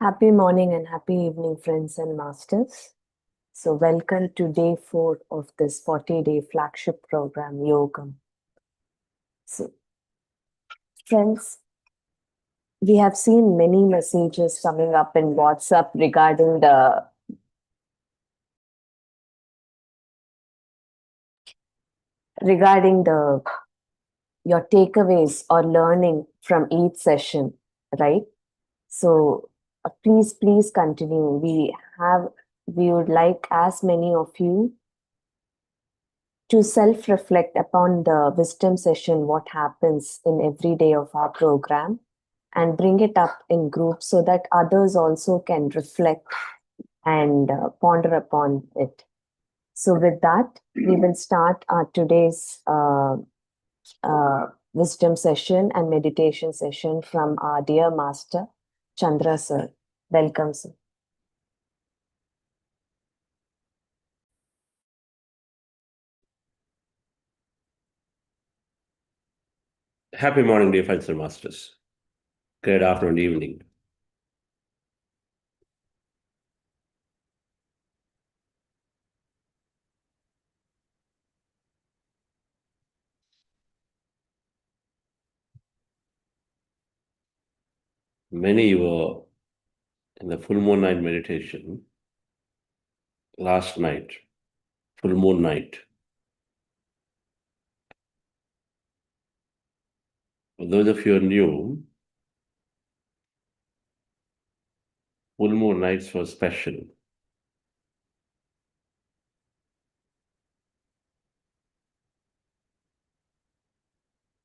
Happy morning and happy evening, friends and masters. So, welcome to day 4 of this 40-day flagship program, Yogam. So, friends, we have seen many messages coming up in WhatsApp regarding the your takeaways or learning from each session, right? So, please continue. We would like as many of you to self-reflect upon the wisdom session, what happens in every day of our program, and bring it up in groups so that others also can reflect and ponder upon it. So with that, we will start our today's wisdom session and meditation session from our dear master, Chandra sir. Welcome, sir. Happy morning, dear friends and masters. Good afternoon, evening. Many were in the full moon night meditation last night, full moon night. For those of you who are new, full moon nights were special.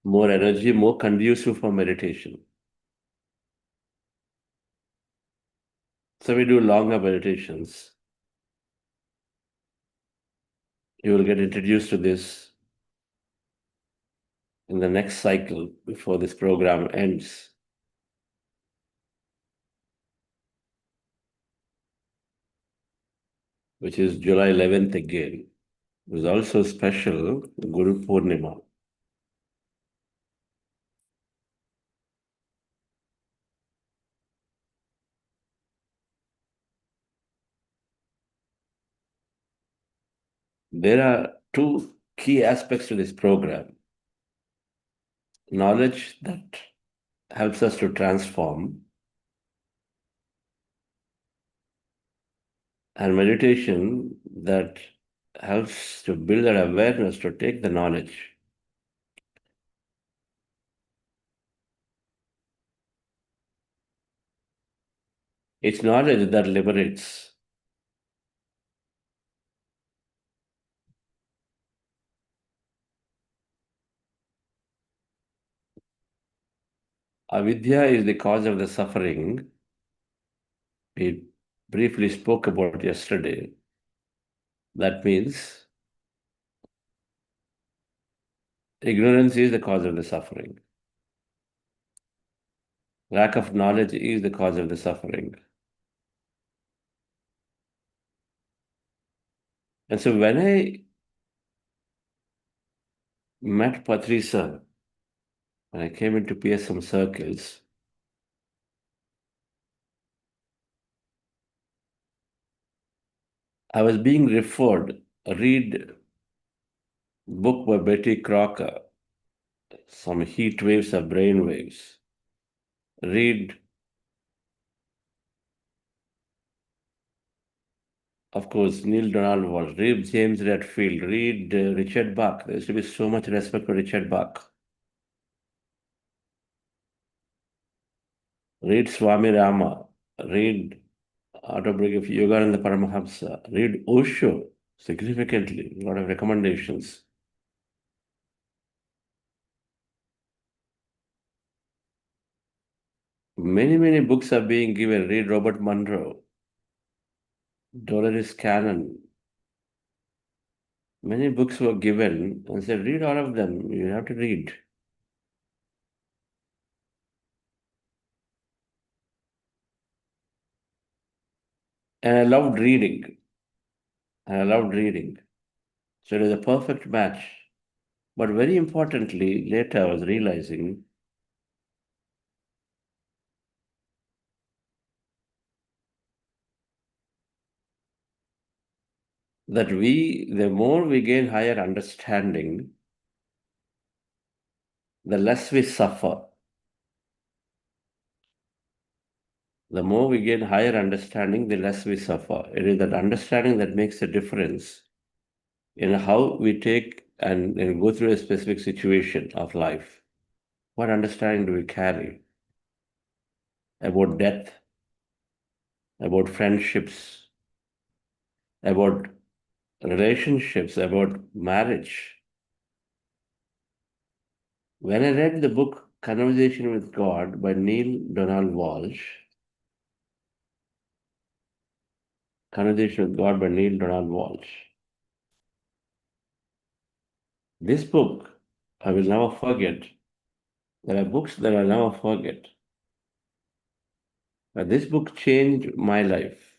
More energy, more conducive for meditation. So we do longer meditations. You will get introduced to this in the next cycle before this program ends. Which is July 11th again. It was also special, Guru Purnima. There are two key aspects to this program. Knowledge that helps us to transform, and meditation that helps to build that awareness to take the knowledge. It's knowledge that liberates. Avidya is the cause of the suffering we briefly spoke about yesterday. That means ignorance is the cause of the suffering. Lack of knowledge is the cause of the suffering. And so when I met Patrisa, when I came into PSM circles, I was being referred, read book by Betty Crocker, Some Heat Waves of Brain Waves. Read, of course, Neil Donald Walsh. Read James Redfield. Read Richard Bach. There used to be so much respect for Richard Bach. Read Swami Rama. Read Autobiography of Yogananda Paramahamsa. Read Osho significantly. A lot of recommendations. Many books are being given. Read Robert Monroe, Dolores Cannon. Many books were given and said, read all of them. You have to read. And I loved reading. So it was a perfect match. But very importantly, later I was realizing that the more we gain higher understanding, the less we suffer. The more we gain higher understanding, the less we suffer. It is that understanding that makes a difference in how we take and go through a specific situation of life. What understanding do we carry about death, about friendships, about relationships, about marriage? When I read the book Conversation with God by Neil Donald Walsh, Conversation with God by Neil Donald Walsh, this book I will never forget. There are books that I'll never forget. But this book changed my life,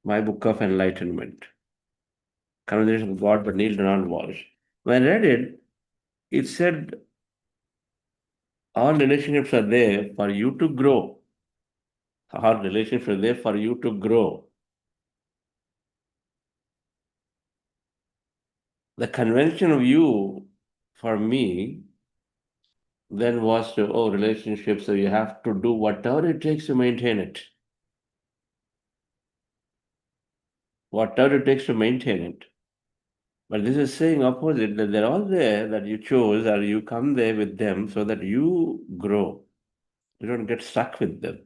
my book of enlightenment. Conversation with God by Neil Donald Walsh. When I read it, it said all relationships are there for you to grow. All relationships are there for you to grow. The convention of you, for me, then was to, oh, relationships, so you have to do whatever it takes to maintain it. Whatever it takes to maintain it. But this is saying opposite, that they're all there that you chose or you come there with them so that you grow. You don't get stuck with them.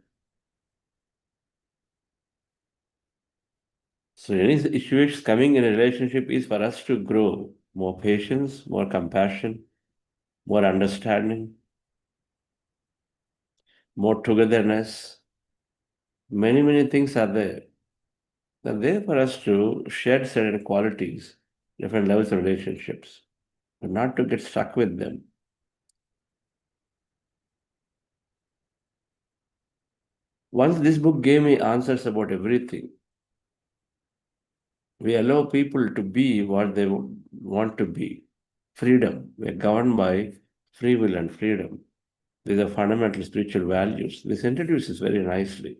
So any issues coming in a relationship is for us to grow. More patience, more compassion, more understanding, more togetherness. Many, many things are there. They're there for us to shed certain qualities, different levels of relationships, but not to get stuck with them. Once this book gave me answers about everything, we allow people to be what they want to be. Freedom. We are governed by free will and freedom. These are fundamental spiritual values. This introduces very nicely.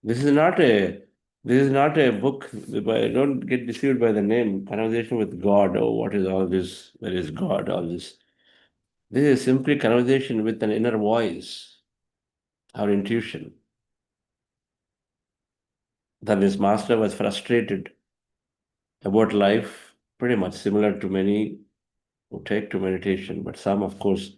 This is not a book. Don't get deceived by the name. Conversation with God. Oh, what is all this? Where is God? All this. This is simply conversation with an inner voice, our intuition. That this master was frustrated about life, pretty much similar to many who take to meditation, but some, of course,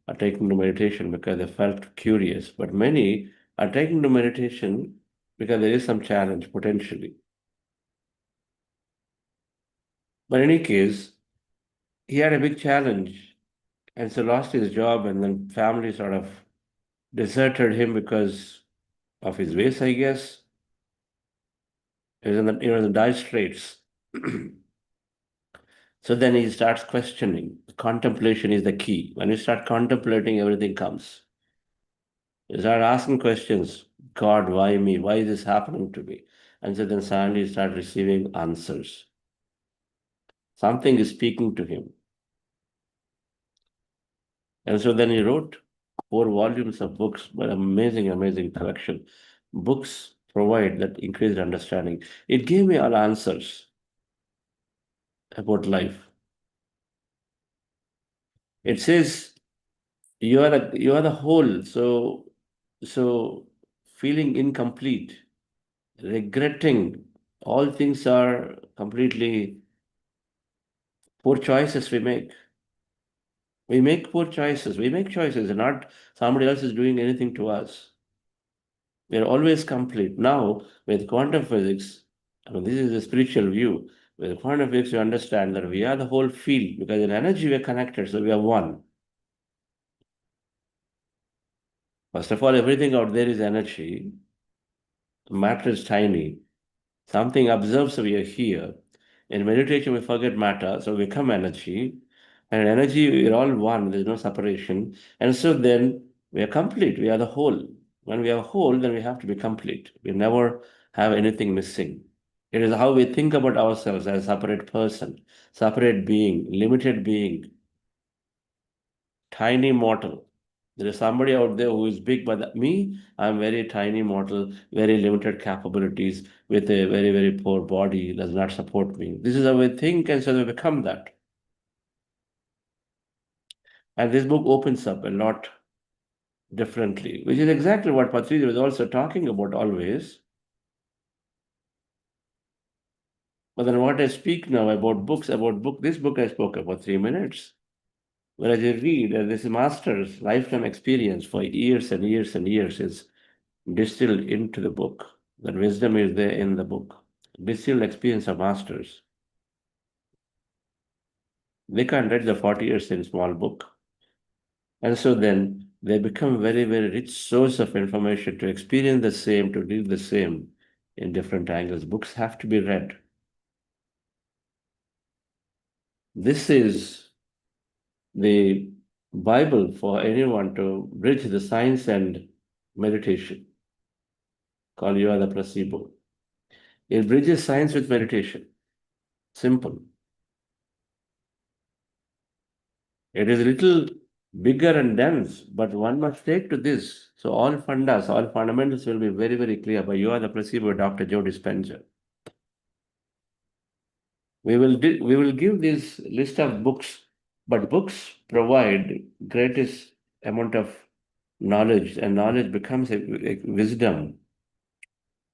are taking to meditation because they felt curious. But many are taking to meditation because there is some challenge potentially. But in any case, he had a big challenge and so lost his job, and then family sort of deserted him because of his ways, I guess. He was in the dire straits. So then he starts questioning. Contemplation is the key. When you start contemplating, everything comes. You start asking questions. God, why me? Why is this happening to me? And so then suddenly you start receiving answers. Something is speaking to him. And so then he wrote 4 volumes of books, but amazing, amazing collection. Books provide that increased understanding. It gave me all answers about life. It says you are the whole. So feeling incomplete, regretting, all things are completely poor choices we make. We make poor choices. We make choices, and not somebody else is doing anything to us. We are always complete. Now, with quantum physics, I mean, this is a spiritual view. With quantum physics, you understand that we are the whole field because in energy we are connected, so we are one. First of all, everything out there is energy. Matter is tiny. Something observes we are here. In meditation, we forget matter, so we become energy. And in energy, we're all one, there's no separation. And so then we are complete, we are the whole. When we are whole, then we have to be complete. We never have anything missing. It is how we think about ourselves as a separate person, separate being, limited being, tiny mortal. There is somebody out there who is big, but me, I'm very tiny mortal, very limited capabilities with a very, very poor body, does not support me. This is how we think, and so we become that. And this book opens up a lot differently, which is exactly what Patricia was also talking about always. But then what I speak now about books, this book I spoke about 3 minutes. Whereas you read, this master's lifetime experience for years and years and years is distilled into the book. That wisdom is there in the book. Distilled experience of masters. They can't read the 40 years in small book. And so then they become very, very rich source of information to experience the same, to live the same in different angles. Books have to be read. This is the Bible for anyone to bridge the science and meditation, called You Are the Placebo. It bridges science with meditation. Simple. It is a little bigger and dense, but one must take to this. So all fundas, all fundamentals will be very, very clear. But You Are the Placebo, Dr. Joe Dispenza. We will give this list of books, but books provide greatest amount of knowledge, and knowledge becomes a wisdom.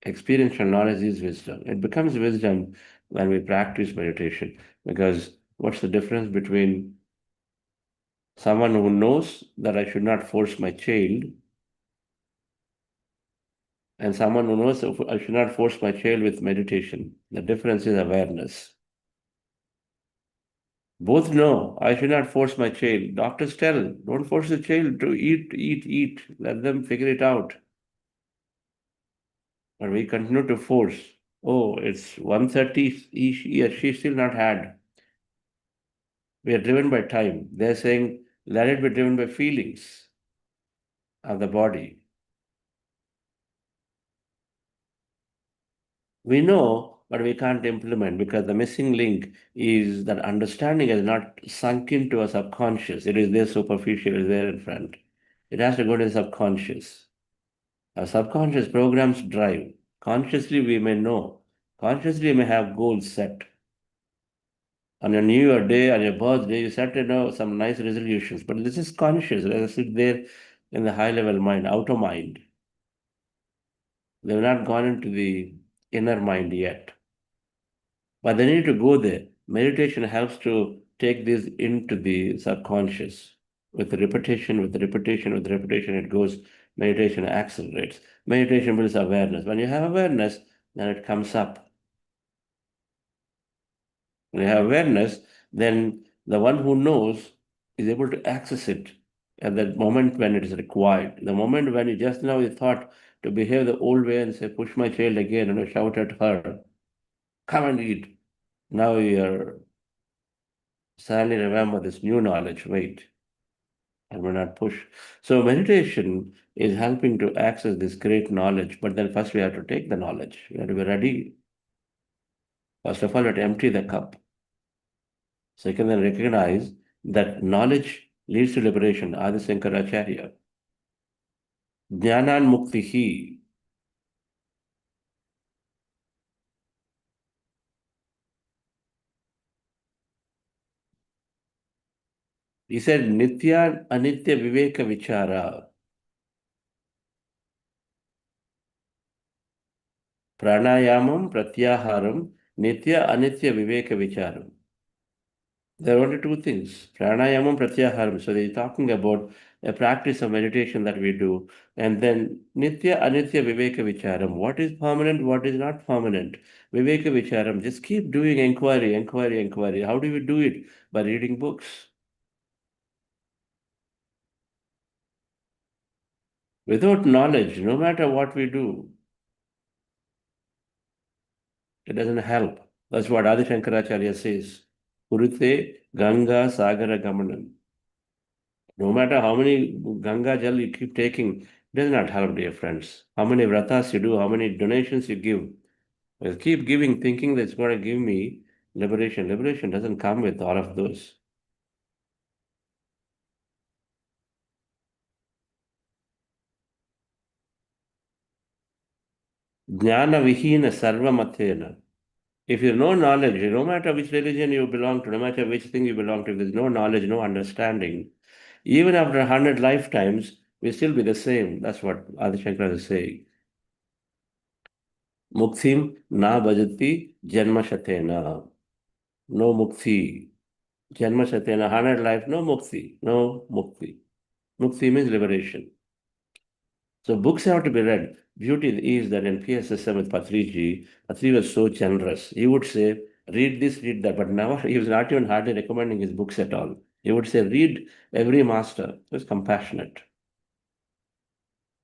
Experiential knowledge is wisdom. It becomes wisdom when we practice meditation. Because what's the difference between someone who knows that I should not force my child and someone who knows I should not force my child with meditation? The difference is awareness. Both know I should not force my child. Doctors tell, don't force the child to eat, eat, eat. Let them figure it out. But we continue to force. Oh, it's 1:30. He or she still not had. We are driven by time. They're saying, let it be driven by feelings of the body. We know, but we can't implement because the missing link is that understanding has not sunk into our subconscious. It is there superficial, it is there in front. It has to go to the subconscious. Our subconscious programs drive. Consciously, we may know. Consciously, we may have goals set. On your New Year day, on your birthday, you set some nice resolutions. But this is conscious. Let us sit there in the high level mind, outer mind. They've not gone into the inner mind yet. But they need to go there. Meditation helps to take this into the subconscious. With repetition, with repetition, with repetition, it goes, meditation accelerates. Meditation builds awareness. When you have awareness, then it comes up. When you have awareness, then the one who knows is able to access it at that moment when it is required. The moment when you just now you thought to behave the old way and say, push my child again and shout at her, come and eat. Now you're suddenly remember this new knowledge, wait, I will not push. So meditation is helping to access this great knowledge, but then first we have to take the knowledge. We have to be ready. First of all, we have to empty the cup. Second, then recognize that knowledge leads to liberation. Adi Shankaracharya. Jnanan muktihi. He said, Nitya Anitya Viveka Vichara. Pranayamam Pratyaharam Nitya Anitya Viveka Vicharam. There are only two things, pranayama and pratyaharam. So they're talking about a practice of meditation that we do. And then nitya, anitya, viveka vicharam. What is permanent, what is not permanent? Viveka vicharam. Just keep doing inquiry, inquiry, inquiry. How do we do it? By reading books. Without knowledge, no matter what we do, it doesn't help. That's what Adi Shankaracharya says. Kurute Ganga Sagara Gamanam. No matter how many Ganga Jal you keep taking, it does not help, dear friends. How many vratas you do, how many donations you give. Well, keep giving, thinking that it's going to give me liberation. Liberation doesn't come with all of those. Jnana vihina sarvamathena. If you know knowledge, no matter which religion you belong to, no matter which thing you belong to, if there's no knowledge, no understanding, even after 100 lifetimes, we still be the same. That's what Adi Shankara is saying. Muktim na bhajati janma shatena. No mukti. Janma shatena, 100 life, no mukti. No mukti. Mukti means liberation. So books have to be read. Beauty is that in PS system with Patriji, Patri was so generous. He would say, read this, read that, but never, he was not even hardly recommending his books at all. He would say, read every master. He was compassionate.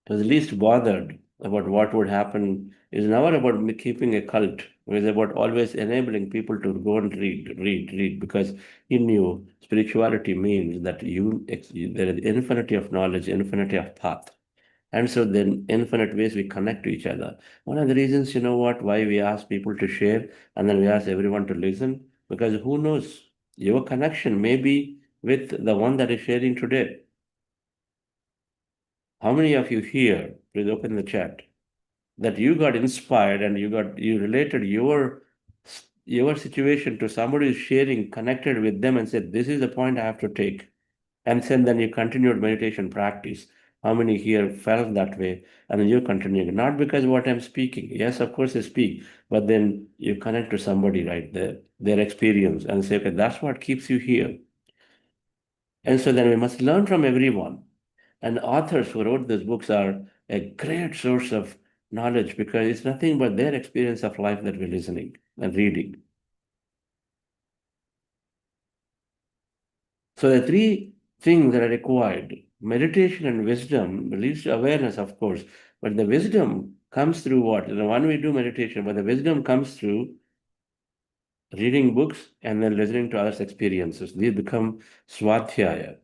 He was least bothered about what would happen. It's never about keeping a cult. It was about always enabling people to go and read, because he knew spirituality means that there is infinity of knowledge, infinity of path. And so then infinite ways we connect to each other. One of the reasons, why we ask people to share and then we ask everyone to listen, because who knows, your connection may be with the one that is sharing today. How many of you here, please open the chat, that you got inspired and you related your situation to somebody who's sharing, connected with them and said, this is the point I have to take. And then you continued meditation practice. How many here felt that way? And then you continue, not because what I'm speaking. Yes, of course I speak, but then you connect to somebody, right there, their experience, and say, okay, that's what keeps you here. And so then we must learn from everyone. And authors who wrote these books are a great source of knowledge because it's nothing but their experience of life that we're listening and reading. So the three things that are required, meditation and wisdom, leads to awareness, of course, but the wisdom comes through what? One we do meditation, but the wisdom comes through reading books and then listening to others' experiences. These become swadhyaya.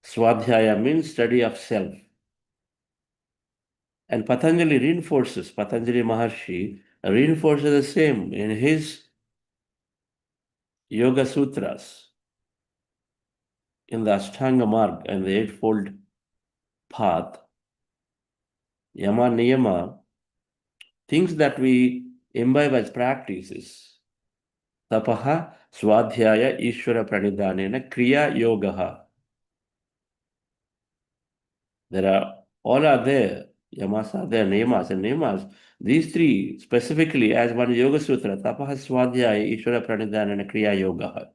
Swadhyaya means study of self. And Patanjali Maharshi reinforces the same in his Yoga Sutras, in the Ashtanga Marg and the Eightfold Path, Yama Niyama, things that we imbibe as practices. Tapaha Swadhyaya Ishvara Pranidhanena Kriya Yogaha. There are all are there. Yamas are there, niyamas and niyamas. These three specifically as one Yoga Sutra, Tapaha Swadhyaya Ishvara Pranidhanena Kriya Yogaha.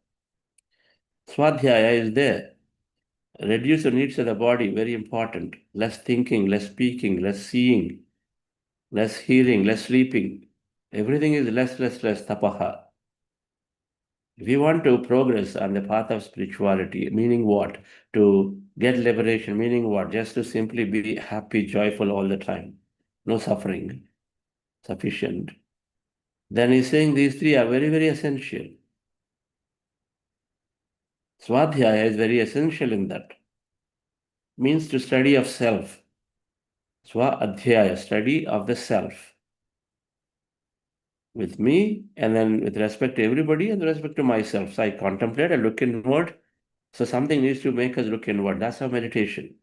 Swadhyaya is there. Reduce the needs of the body, very important. Less thinking, less speaking, less seeing, less hearing, less sleeping. Everything is less, tapaha. If you want to progress on the path of spirituality, meaning what? To get liberation, meaning what? Just to simply be happy, joyful all the time. No suffering, sufficient. Then he's saying these three are very, very essential. Swadhyaya is very essential in that. Means to study of self. Swa adhyaya, study of the self. With me, and then with respect to everybody and with respect to myself. So I contemplate, I look inward. So something needs to make us look inward. That's our meditation.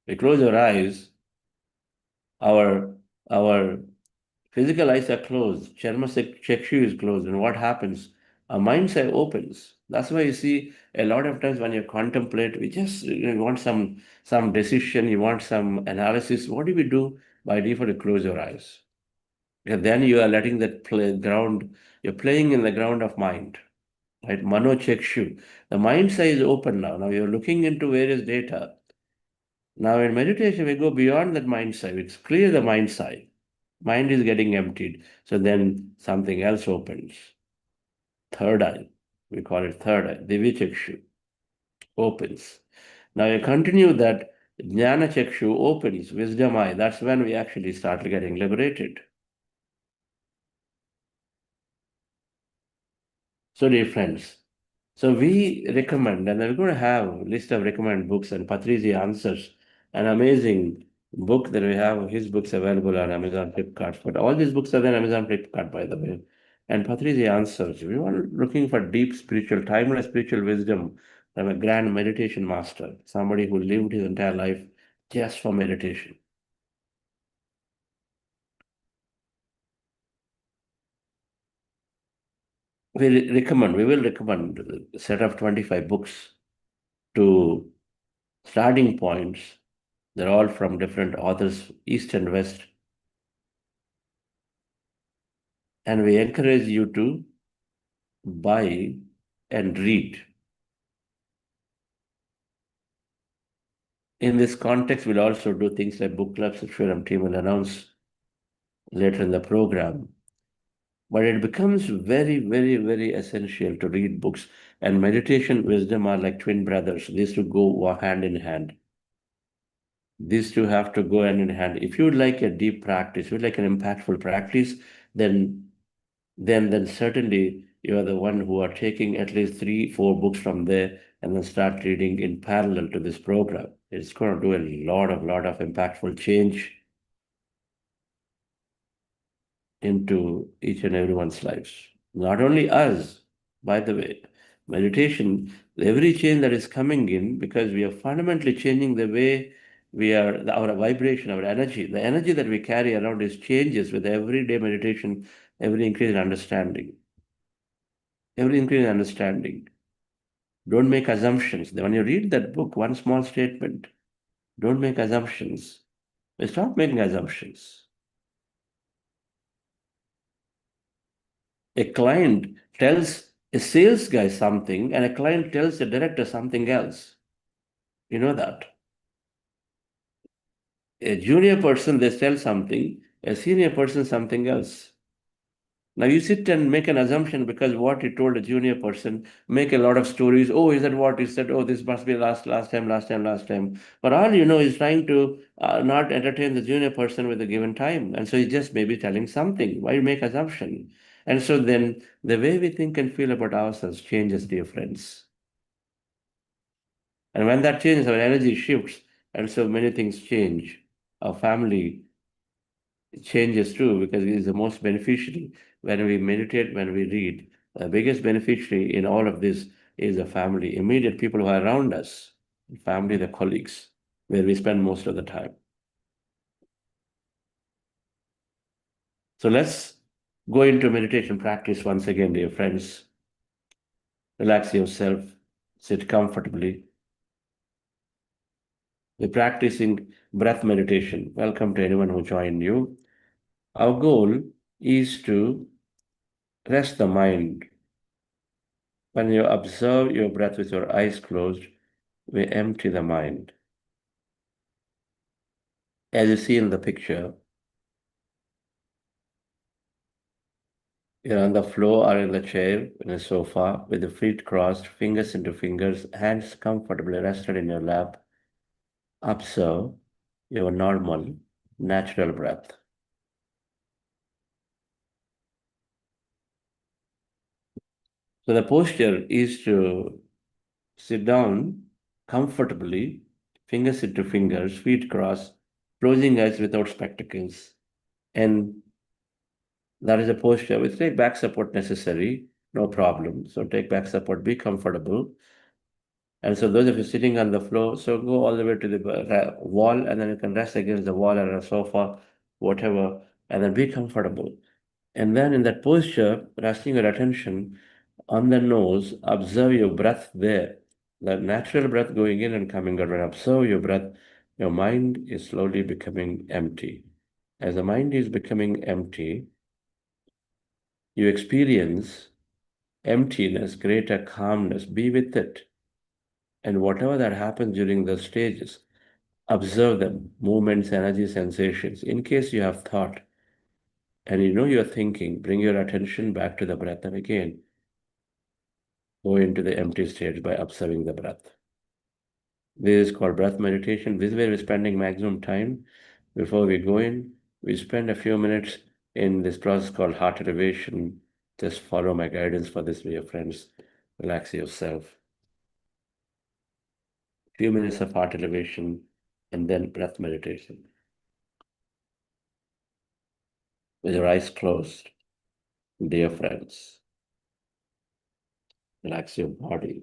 We close our eyes, our physical eyes are closed, Charma Chakshu is closed, and what happens? Our mind's eye opens. That's why you see a lot of times when you contemplate, we just want some decision, you want some analysis. What do we do? By default, you close your eyes. And then you are letting that ground, you're playing in the ground of mind, right? Mano Chakshu. The mind's eye is open now. Now you're looking into various data. Now in meditation, we go beyond that mind's eye. It's clear the mind's eye. Mind is getting emptied. So then something else opens. Third eye. We call it third eye. Divya Chakshu opens. Now you continue that Jnana Chakshu opens, wisdom eye. That's when we actually start getting liberated. So dear friends, so we recommend, and we're going to have a list of recommended books, and Patrizi answers an amazing book that we have, his books available on Amazon Flipkart. But all these books are there on Amazon Flipkart, by the way. And Patrizi answers. We want looking for deep spiritual, timeless spiritual wisdom I'm a grand meditation master, somebody who lived his entire life just for meditation. We will recommend a set of 25 books to starting points. They're all from different authors, East and West. And we encourage you to buy and read. In this context, we'll also do things like book clubs, which our team will announce later in the program. But it becomes very, very, very essential to read books. And meditation, wisdom are like twin brothers. These two go hand in hand. These two have to go hand in hand. If you would like a deep practice, if you would like an impactful practice, then certainly you are the one who are taking at least 3, 4 books from there and then start reading in parallel to this program. It's going to do a lot of impactful change into each and everyone's lives. Not only us, by the way, meditation, every change that is coming in, because we are fundamentally changing the way we are, our vibration, our energy, the energy that we carry around is changes with everyday meditation, every increase in understanding. Every increase in understanding. Don't make assumptions. When you read that book, one small statement, don't make assumptions. Stop making assumptions. A client tells a sales guy something, and a client tells a director something else. You know that. A junior person, they tell something, a senior person, something else. Now you sit and make an assumption because what you told a junior person, make a lot of stories. Oh, is that what you said? Oh, this must be last time. But all you know is trying to not entertain the junior person with a given time. And so he's just maybe telling something. Why make assumption? And so then the way we think and feel about ourselves changes, dear friends. And when that changes, our energy shifts. And so many things change. Our family changes too, because it is the most beneficiary when we meditate, when we read. The biggest beneficiary in all of this is the family, immediate people who are around us, family, the colleagues, where we spend most of the time. So let's go into meditation practice once again, dear friends. Relax yourself, sit comfortably. We're practicing breath meditation. Welcome to anyone who joined you. Our goal is to rest the mind. When you observe your breath with your eyes closed, we empty the mind. As you see in the picture, you're on the floor or in the chair, in a sofa, with the feet crossed, fingers into fingers, hands comfortably rested in your lap. Observe your normal, natural breath. So the posture is to sit down comfortably, fingers into fingers, feet crossed, closing eyes without spectacles. And that is a posture. With take back support necessary, no problem. So take back support, be comfortable. And so those of you sitting on the floor, so go all the way to the wall, and then you can rest against the wall or a sofa, whatever, and then be comfortable. And then in that posture, resting your attention on the nose, observe your breath there. The natural breath going in and coming out. When observe your breath, your mind is slowly becoming empty. As the mind is becoming empty, you experience emptiness, greater calmness. Be with it. And whatever that happens during the stages, observe them, movements, energy, sensations. In case you have thought and you know you're thinking, bring your attention back to the breath and again go into the empty state by observing the breath. This is called breath meditation. This is where we're spending maximum time. Before we go in, we spend a few minutes in this process called heart elevation. Just follow my guidance for this, dear friends. Relax yourself. Few minutes of heart elevation and then breath meditation. With your eyes closed, dear friends, relax your body.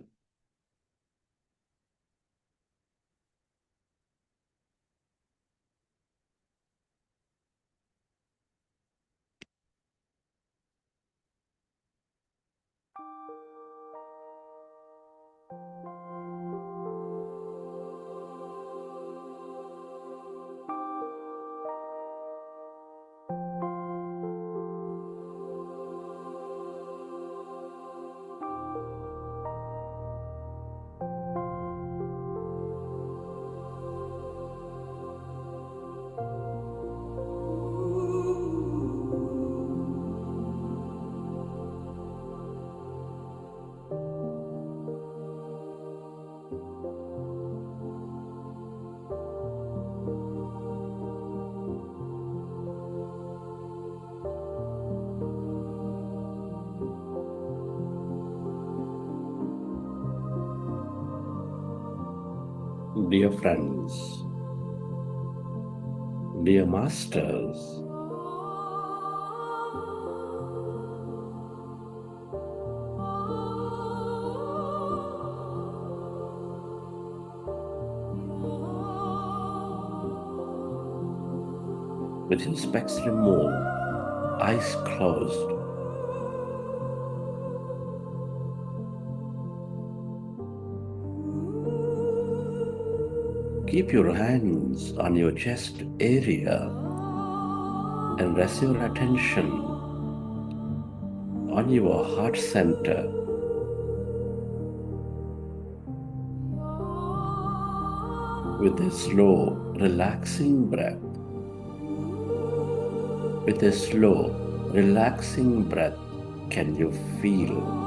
Dear friends, dear masters, with your specs removed, eyes closed, keep your hands on your chest area and rest your attention on your heart center. With a slow, relaxing breath, with a slow, relaxing breath, can you feel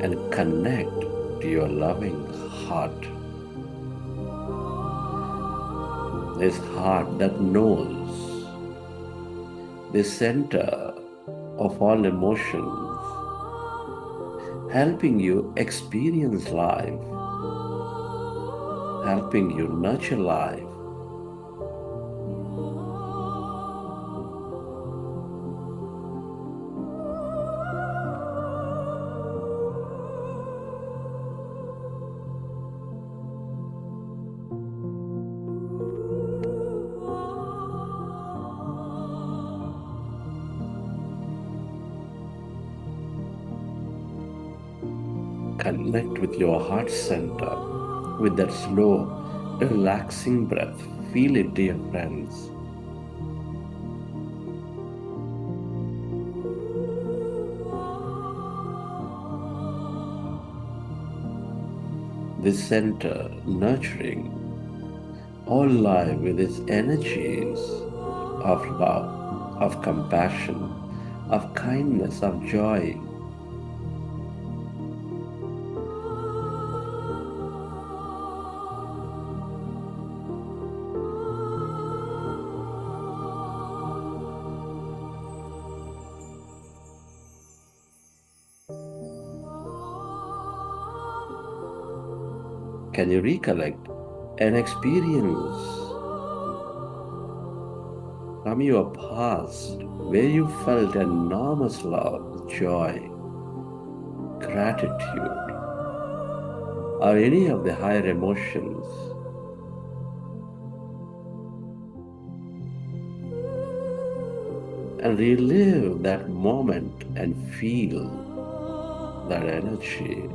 and connect to your loving heart? This heart that knows the center of all emotions, helping you experience life, helping you nurture life. Connect with your heart center with that slow, relaxing breath. Feel it, dear friends. This center nurturing all life with its energies of love, of compassion, of kindness, of joy. Can you recollect an experience from your past where you felt enormous love, joy, gratitude, or any of the higher emotions? And relive that moment and feel that energy.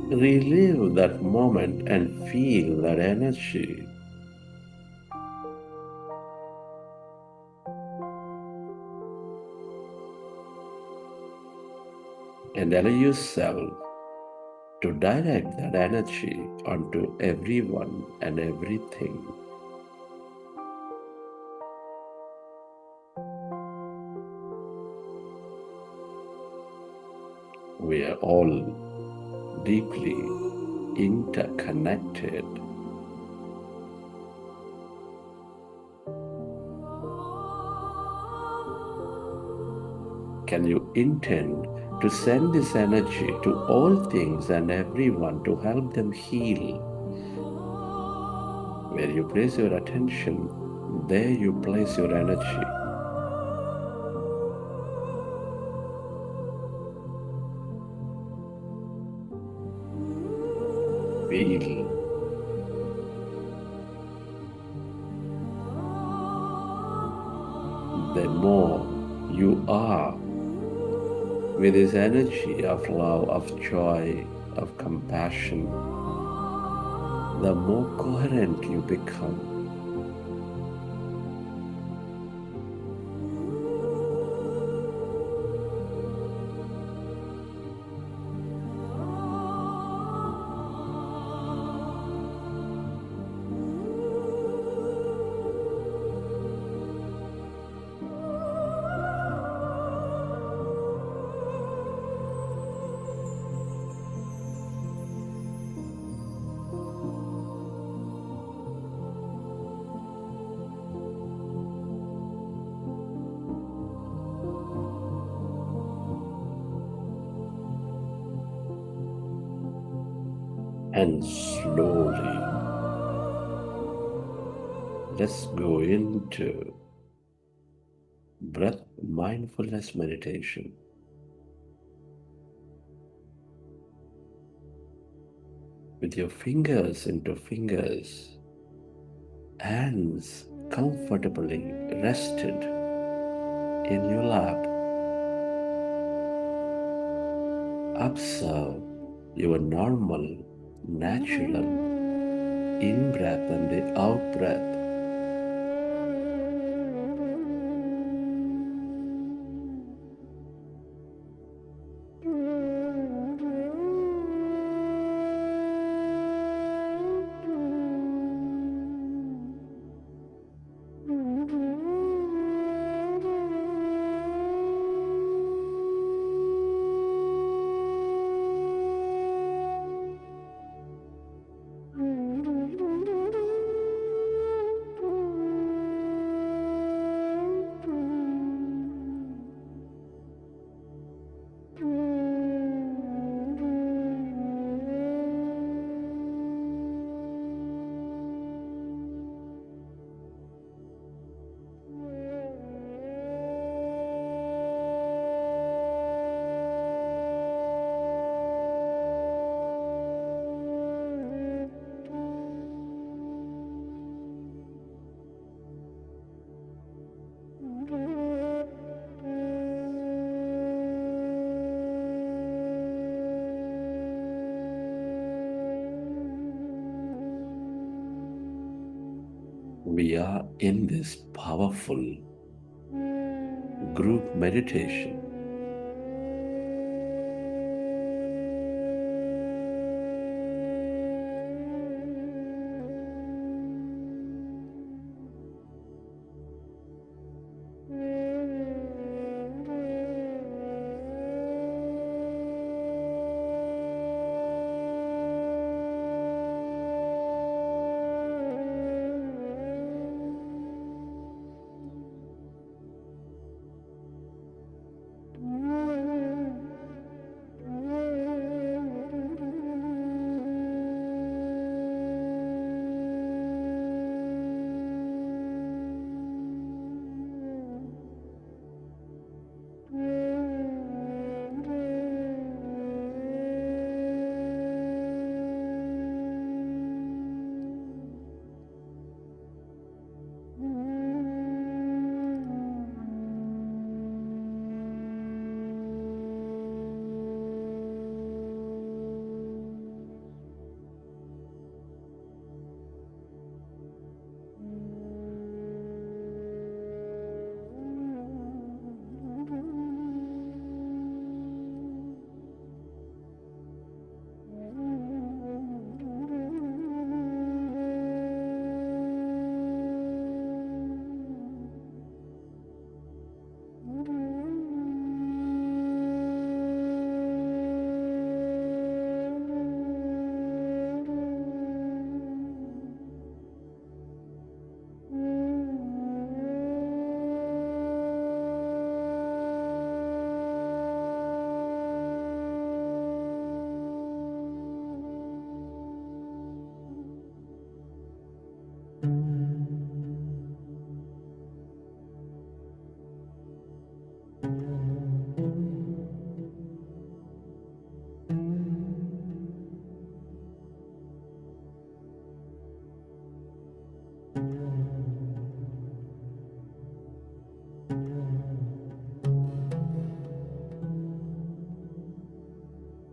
Relive that moment and feel that energy. And allow yourself to direct that energy onto everyone and everything. We are all deeply interconnected. Can you intend to send this energy to all things and everyone to help them heal? Where you place your attention, there you place your energy. Feel the more you are with this energy of love, of joy, of compassion, the more coherent you become. And slowly, let's go into breath mindfulness meditation. With your fingers into fingers, hands comfortably rested in your lap. Observe your normal, natural in breath and the out breath. We are in this powerful group meditation.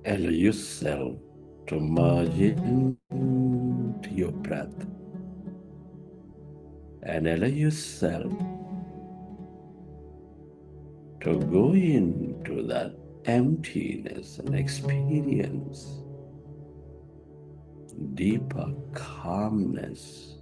Allow yourself to merge into your breath and allow yourself to go into that emptiness and experience deeper calmness.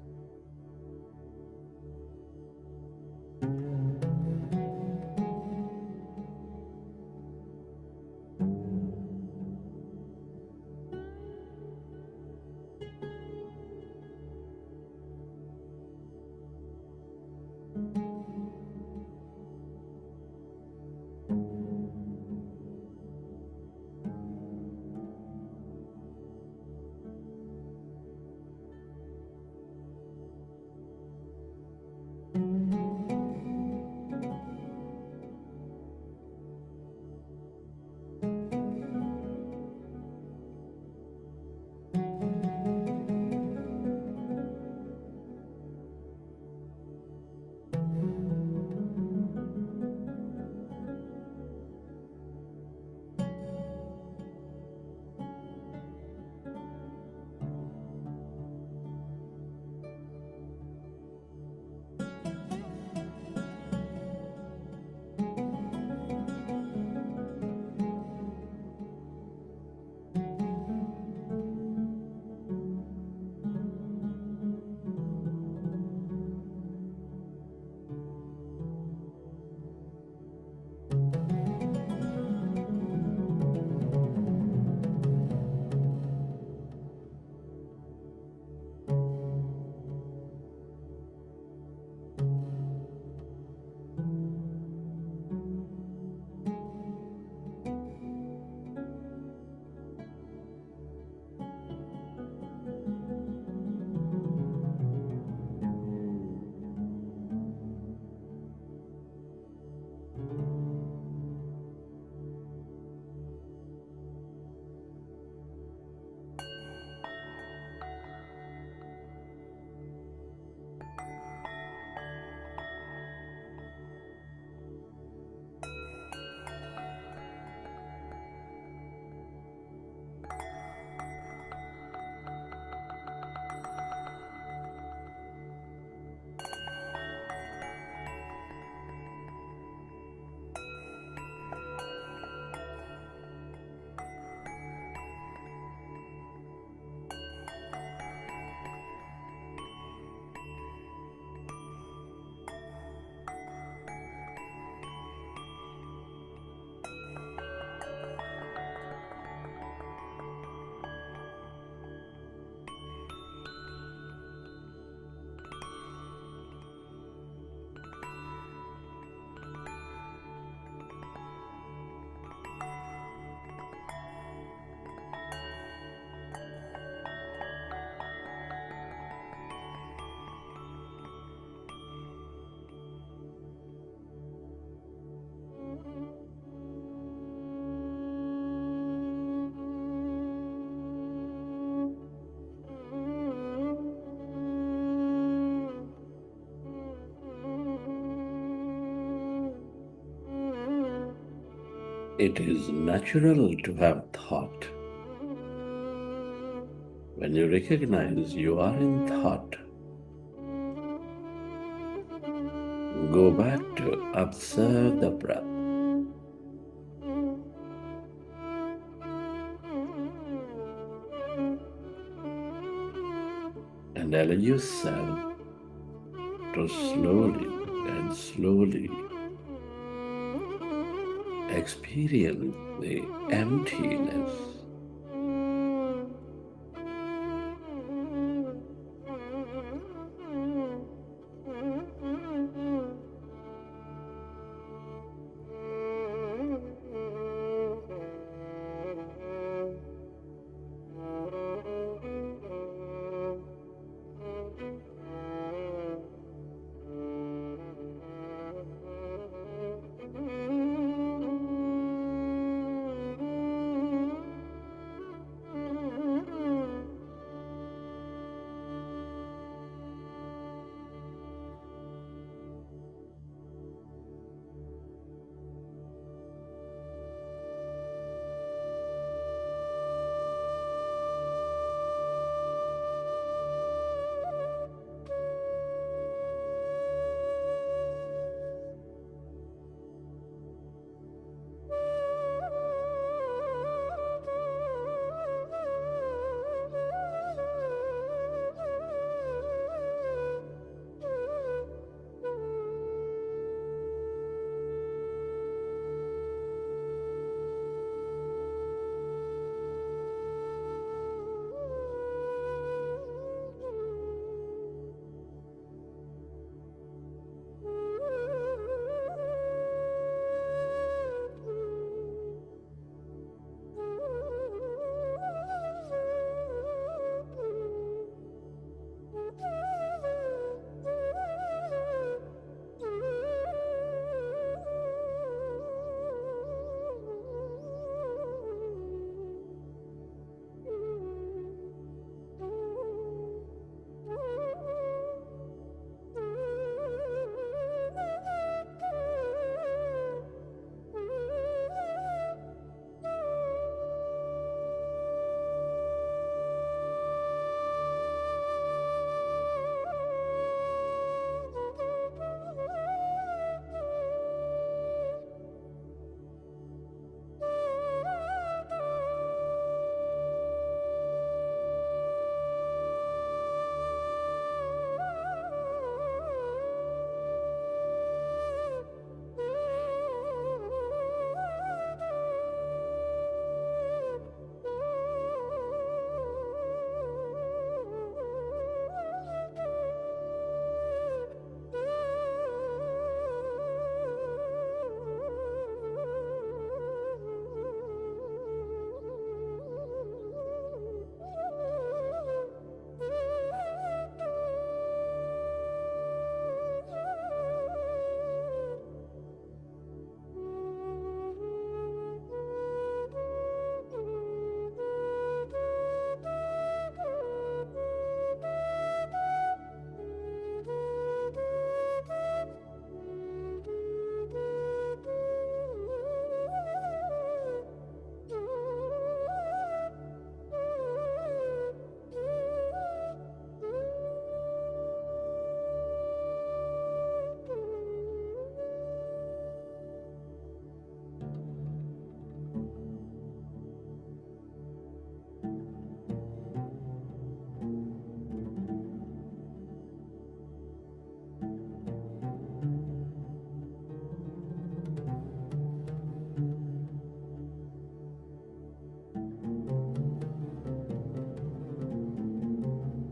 It is natural to have thought. When you recognize you are in thought, go back to observe the breath and allow yourself to slowly and slowly experience the emptiness.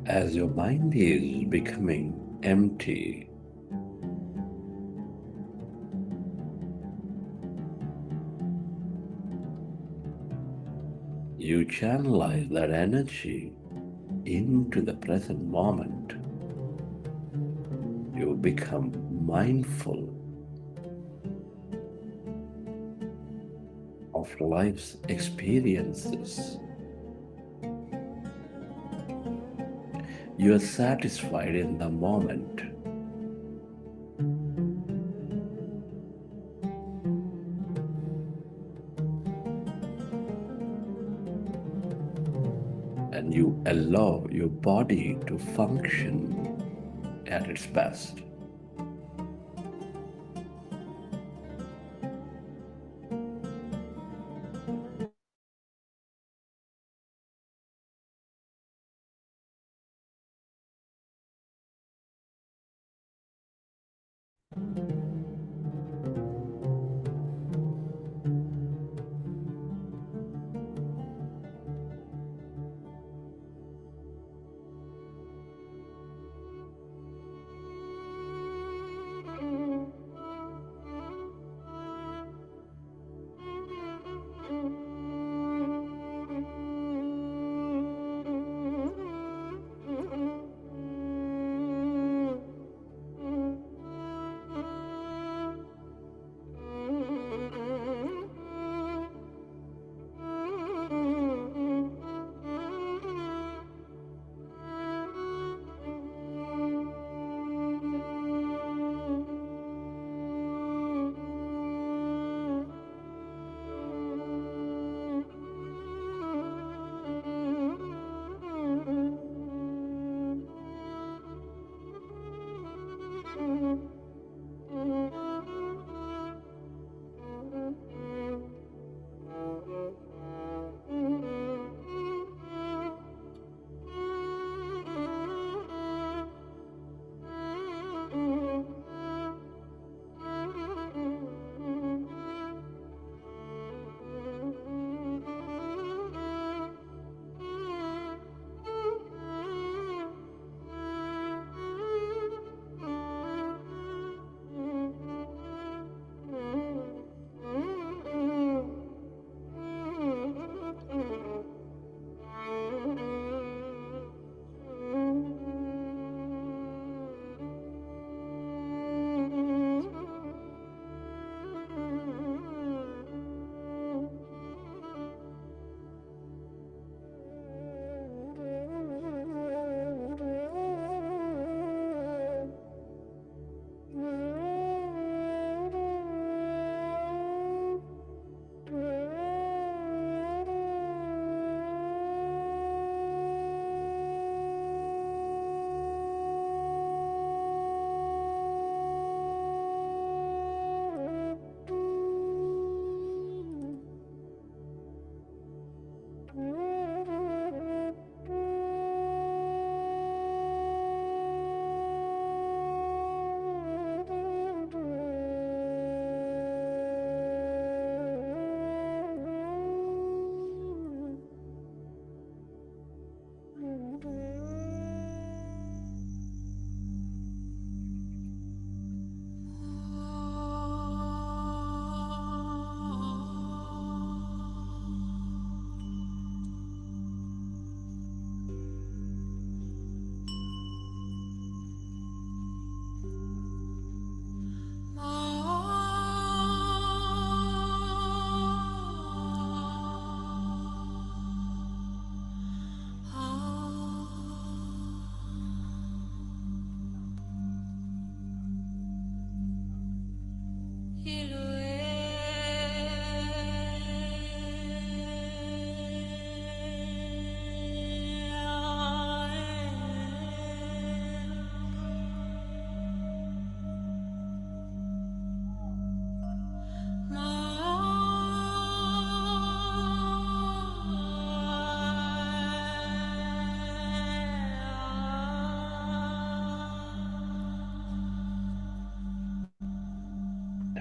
As your mind is becoming empty, you channelize that energy into the present moment. You become mindful of life's experiences. You are satisfied in the moment. and you allow your body to function at its best.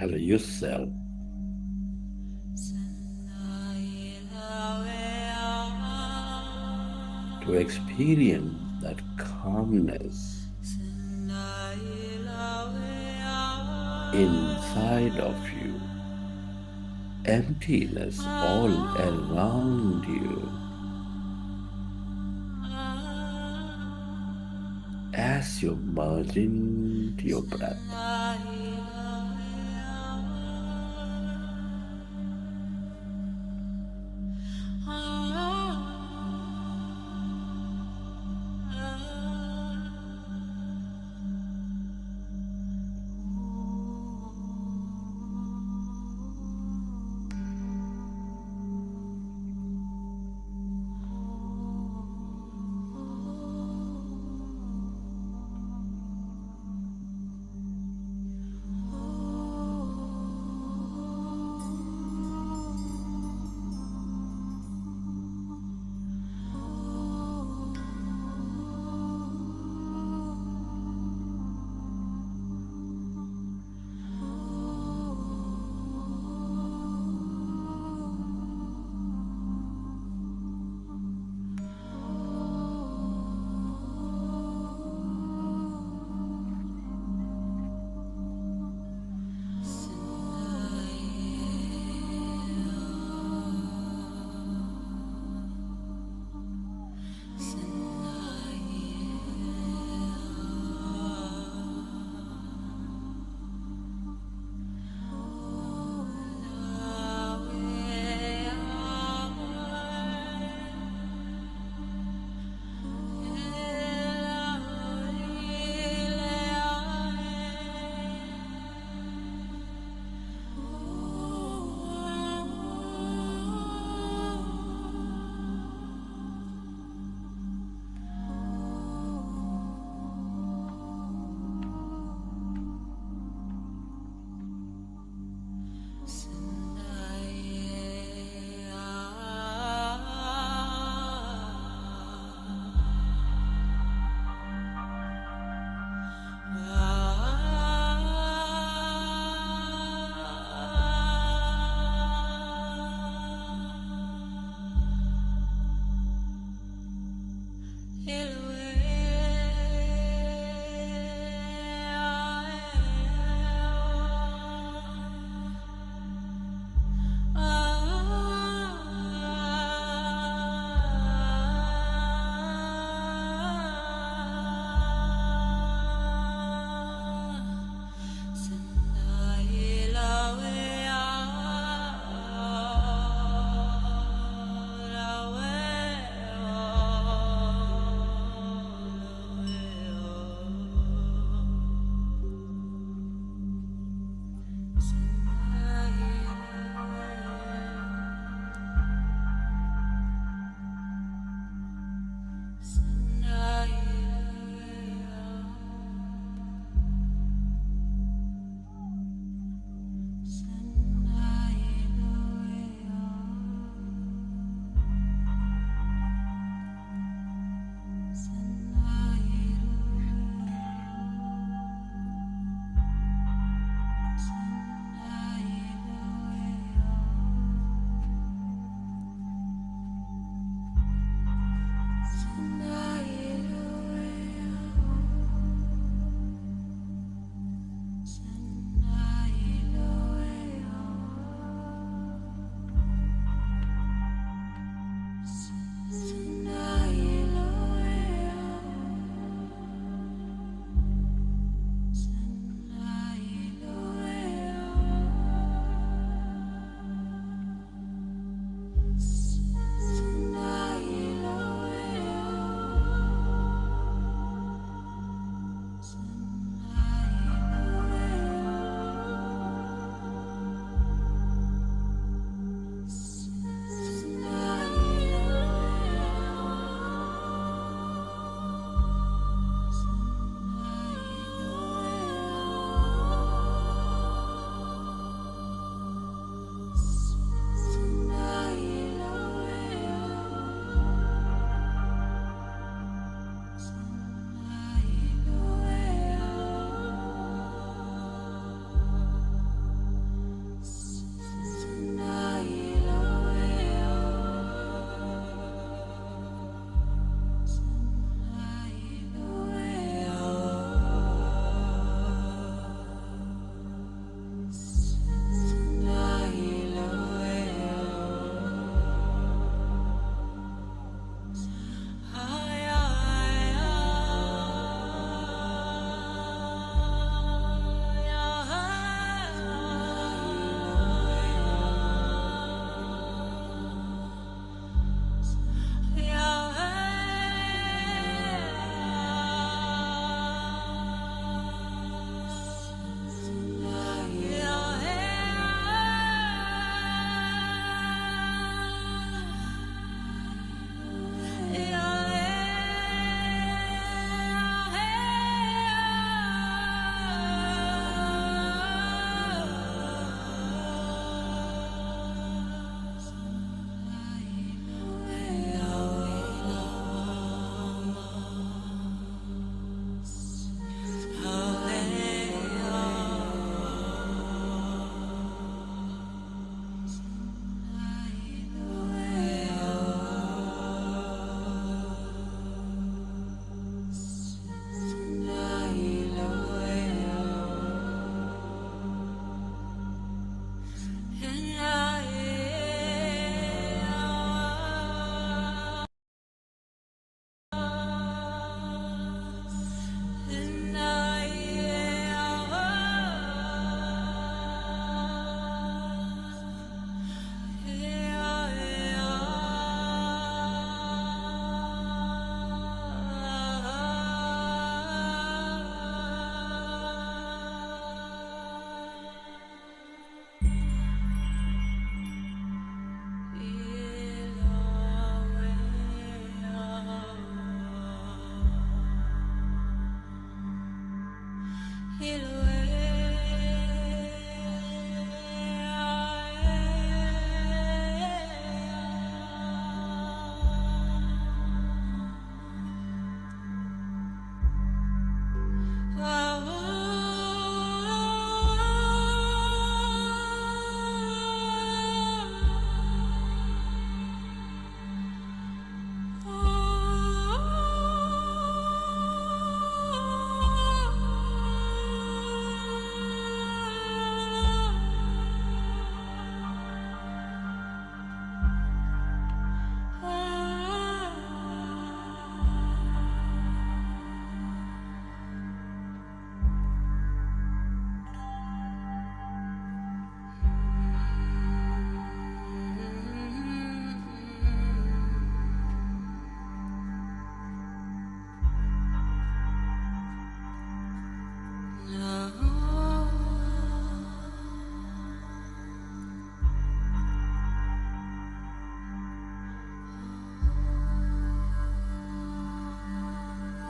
Allow yourself to experience that calmness inside of you, emptiness all around you, as you merge into your breath.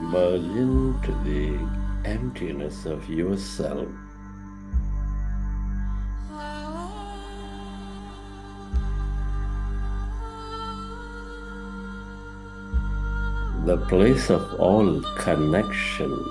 merge into the emptiness of yourself. The place of all connection.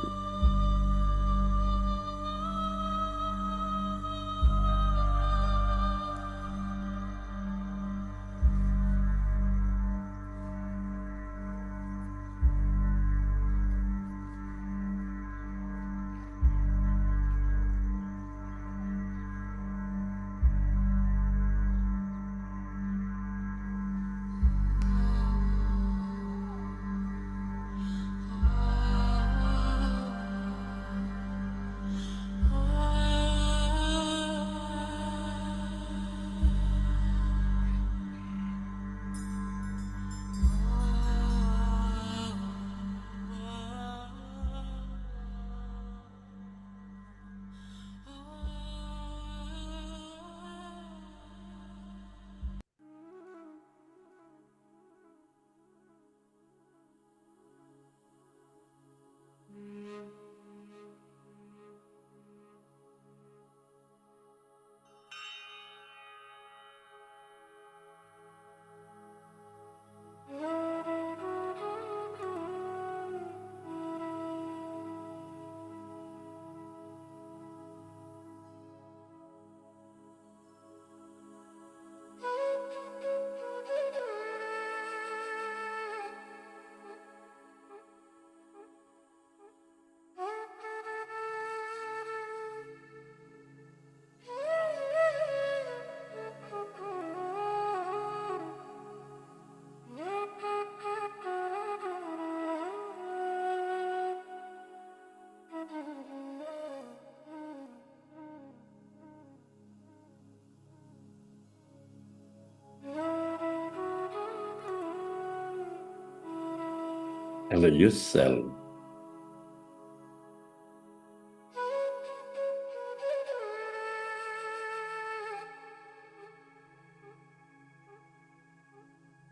Allow yourself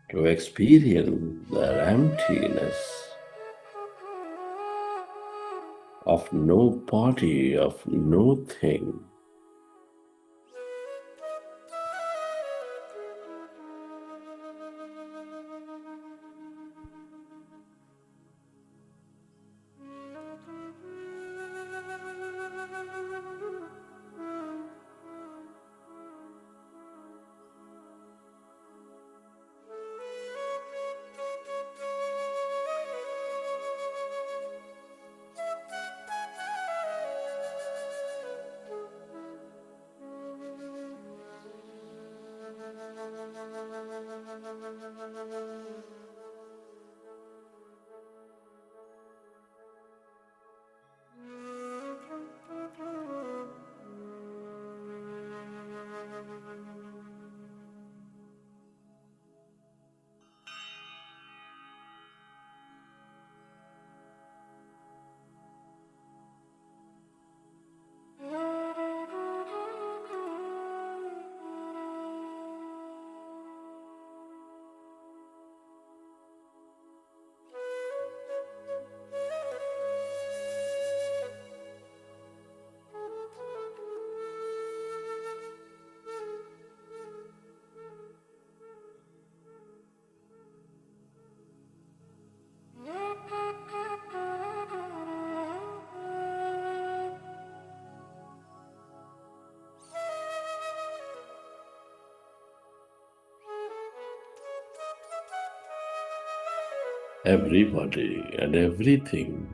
to experience the emptiness of no body, of no thing. Everybody and everything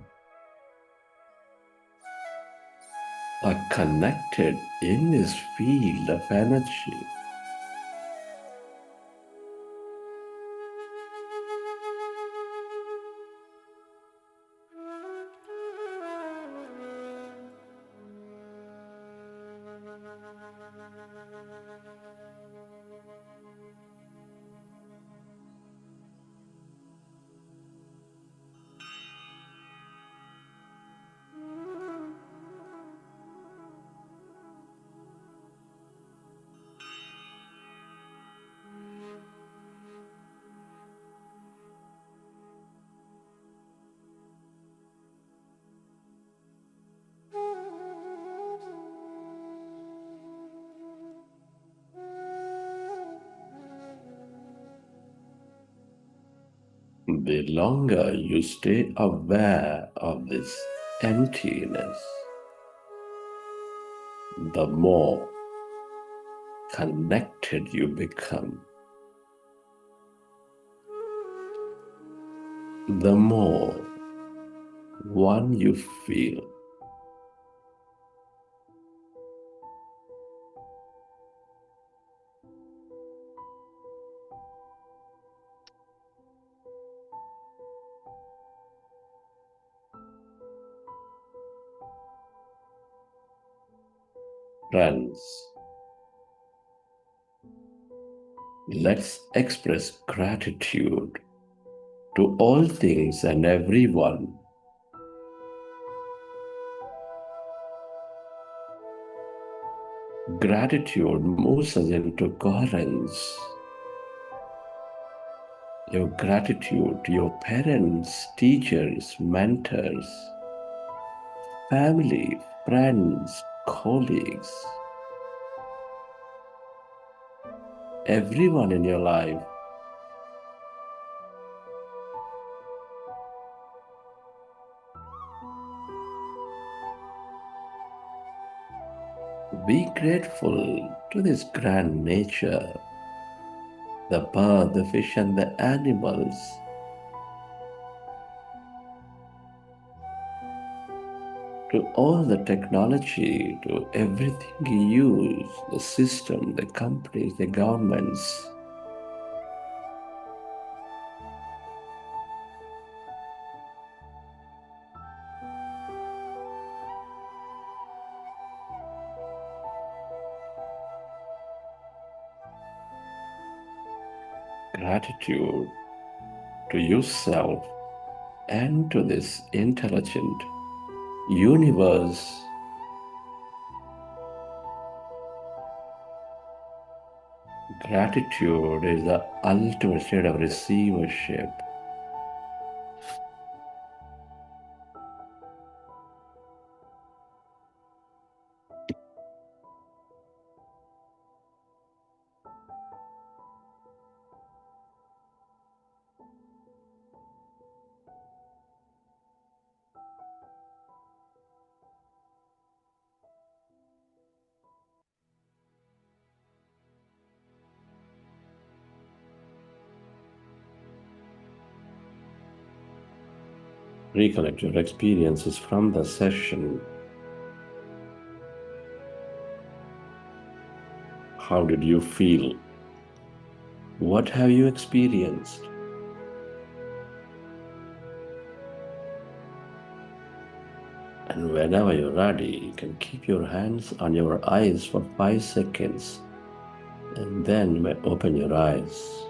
are connected in this field of energy. The longer you stay aware of this emptiness, the more connected you become. The more one you feel. Friends, let's express gratitude to all things and everyone. Gratitude moves us into coherence. Your gratitude to your parents, teachers, mentors, family, friends, colleagues, everyone in your life. Be grateful to this grand nature, the bird, the fish, and the animals. To all the technology, to everything you use, the system, the companies, the governments. Gratitude to yourself and to this intelligent universe. Gratitude is the ultimate state of receivership. Recollect your experiences from the session. How did you feel? What have you experienced? And whenever you're ready, you can keep your hands on your eyes for 5 seconds, and then you may open your eyes.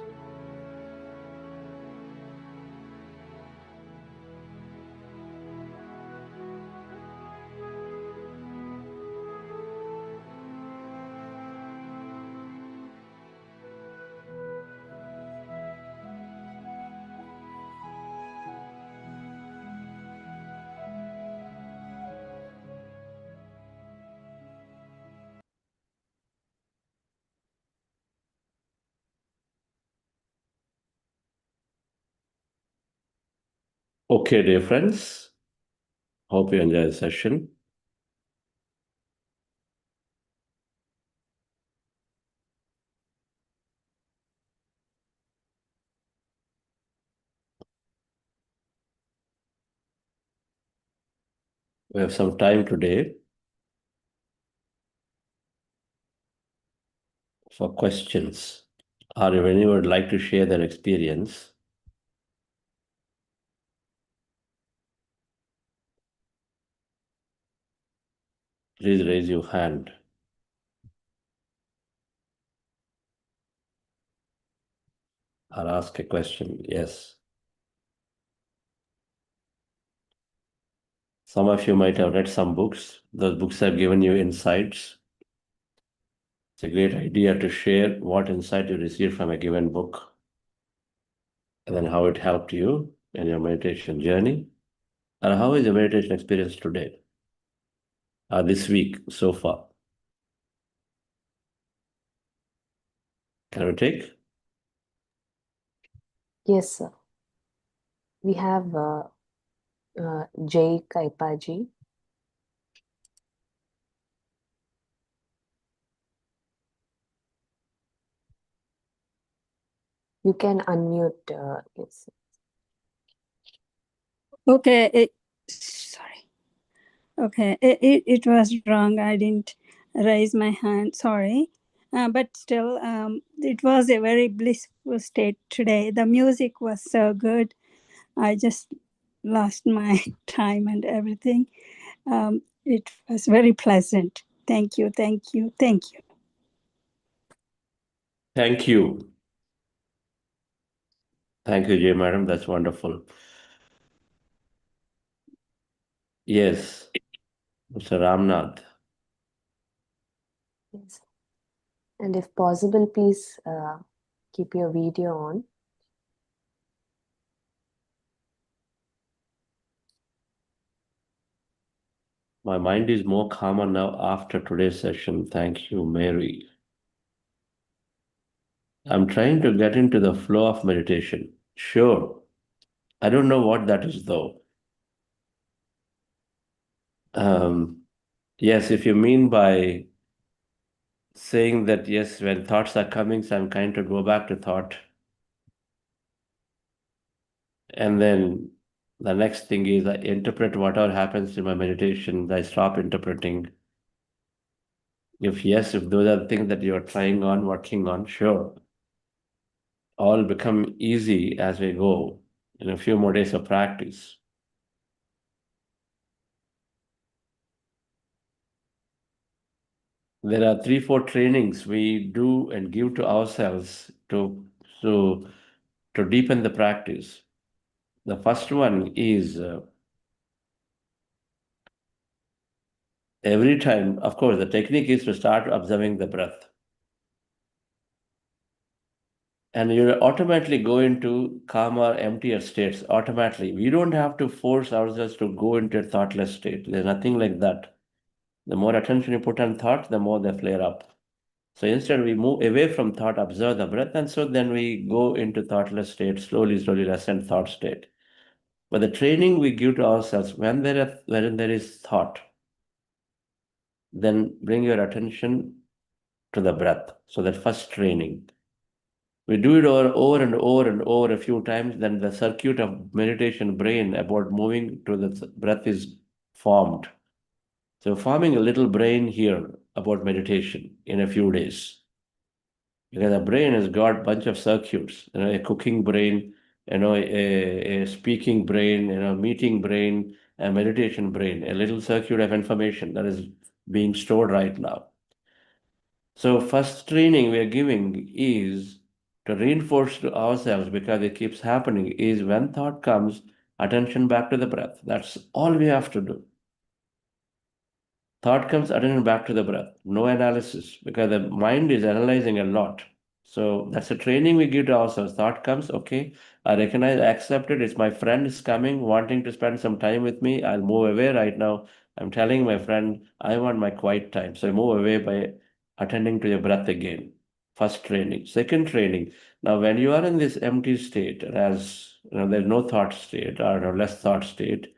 Okay, dear friends, hope you enjoy the session. We have some time today for questions, or if anyone would like to share their experience, please raise your hand. Or ask a question. Yes. Some of you might have read some books. Those books have given you insights. It's a great idea to share what insight you received from a given book and then how it helped you in your meditation journey. And how is your meditation experience today? This week so far? Can we take? Yes, sir. We have Jay Kaipaji. You can unmute. Yes. Okay. Sorry. Okay. It was wrong. I didn't raise my hand. Sorry. But still, it was a very blissful state today. The music was so good. I just lost my time and everything. It was very pleasant. Thank you. Thank you. Thank you. Thank you. Thank you, Jay, madam. That's wonderful. Yes, Mr. Ramnath. Yes. And if possible, please keep your video on. My mind is more calmer now after today's session. Thank you, Mary. I'm trying to get into the flow of meditation. Sure. I don't know what that is, though. Yes, if you mean by saying that, yes, when thoughts are coming, so I'm trying to go back to thought. And then the next thing is I interpret whatever happens in my meditation, I stop interpreting. If yes, if those are the things that you're trying on, working on, sure. All become easy as we go in a few more days of practice. There are 3, 4 trainings we do and give to ourselves to deepen the practice. The first one is every time, of course, the technique is to start observing the breath. And you automatically go into calmer, emptier states automatically. We don't have to force ourselves to go into a thoughtless state. There's nothing like that. The more attention you put on thought, the more they flare up. So instead, we move away from thought, observe the breath, and so then we go into thoughtless state, slowly, slowly ascend thought state. But the training we give to ourselves, when there is thought, then bring your attention to the breath. So that first training. We do it over and over and over a few times, then the circuit of meditation brain about moving to the breath is formed. So forming a little brain here about meditation in a few days. Because the brain has got a bunch of circuits, a cooking brain, a speaking brain, meeting brain, a meditation brain, a little circuit of information that is being stored right now. So first training we are giving is to reinforce to ourselves, because it keeps happening, is when thought comes, attention back to the breath. That's all we have to do. Thought comes, attention back to the breath. No analysis, because the mind is analyzing a lot. So that's a training we give to ourselves. Thought comes, okay, I recognize, I accept it. It's my friend is coming, wanting to spend some time with me. I'll move away right now. I'm telling my friend, I want my quiet time. So I move away by attending to your breath again. First training. Second training. Now, when you are in this empty state, as there's no thought state or less thought state,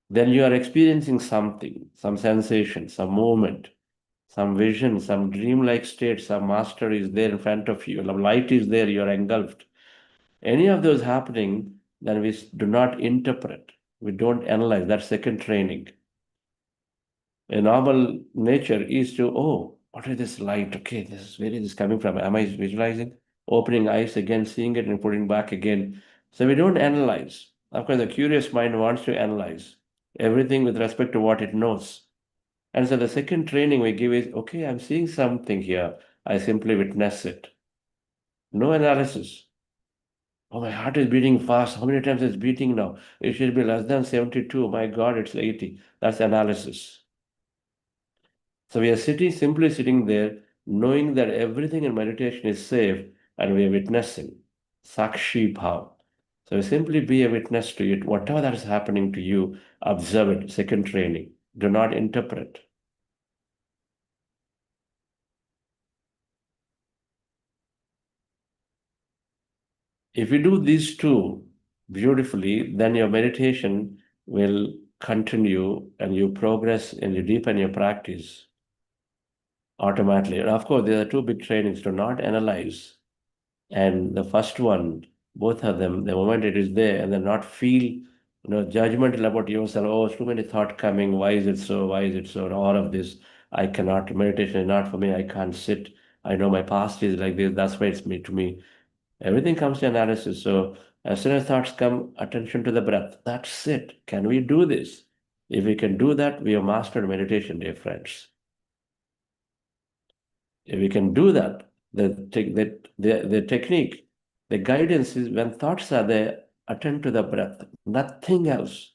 then you are experiencing something, some sensation, some movement, some vision, some dreamlike state, some master is there in front of you, light is there, you're engulfed. Any of those happening, then we do not interpret, we don't analyze. That's second training. A normal nature is to, oh, what is this light? Okay, where is this coming from? Am I visualizing? Opening eyes again, seeing it and putting back again. So we don't analyze. Of course, the curious mind wants to analyze everything with respect to what it knows. And so the second training we give is, okay, I'm seeing something here. I simply witness it. No analysis. Oh, my heart is beating fast. How many times it's beating now? It should be less than 72. My God, it's 80. That's analysis. So we are simply sitting there, knowing that everything in meditation is safe, and we are witnessing. Sakshi Bhav. So simply be a witness to it. Whatever that is happening to you, observe it. Second training. Do not interpret. If we do these two, beautifully, then your meditation will continue and you progress and you deepen your practice automatically. And of course, there are two big trainings: to not analyze, and the first one, both of them, the moment it is there, and then not feel, judgmental about yourself. Oh, too many thoughts coming. Why is it so? Why is it so? And all of this, I cannot. Meditation is not for me. I can't sit. I know my past is like this. That's why it's me to me. Everything comes to analysis. So as soon as thoughts come, attention to the breath. That's it. Can we do this? If we can do that, we have mastered meditation, dear friends. If we can do that, the technique, the guidance is when thoughts are there, attend to the breath, nothing else.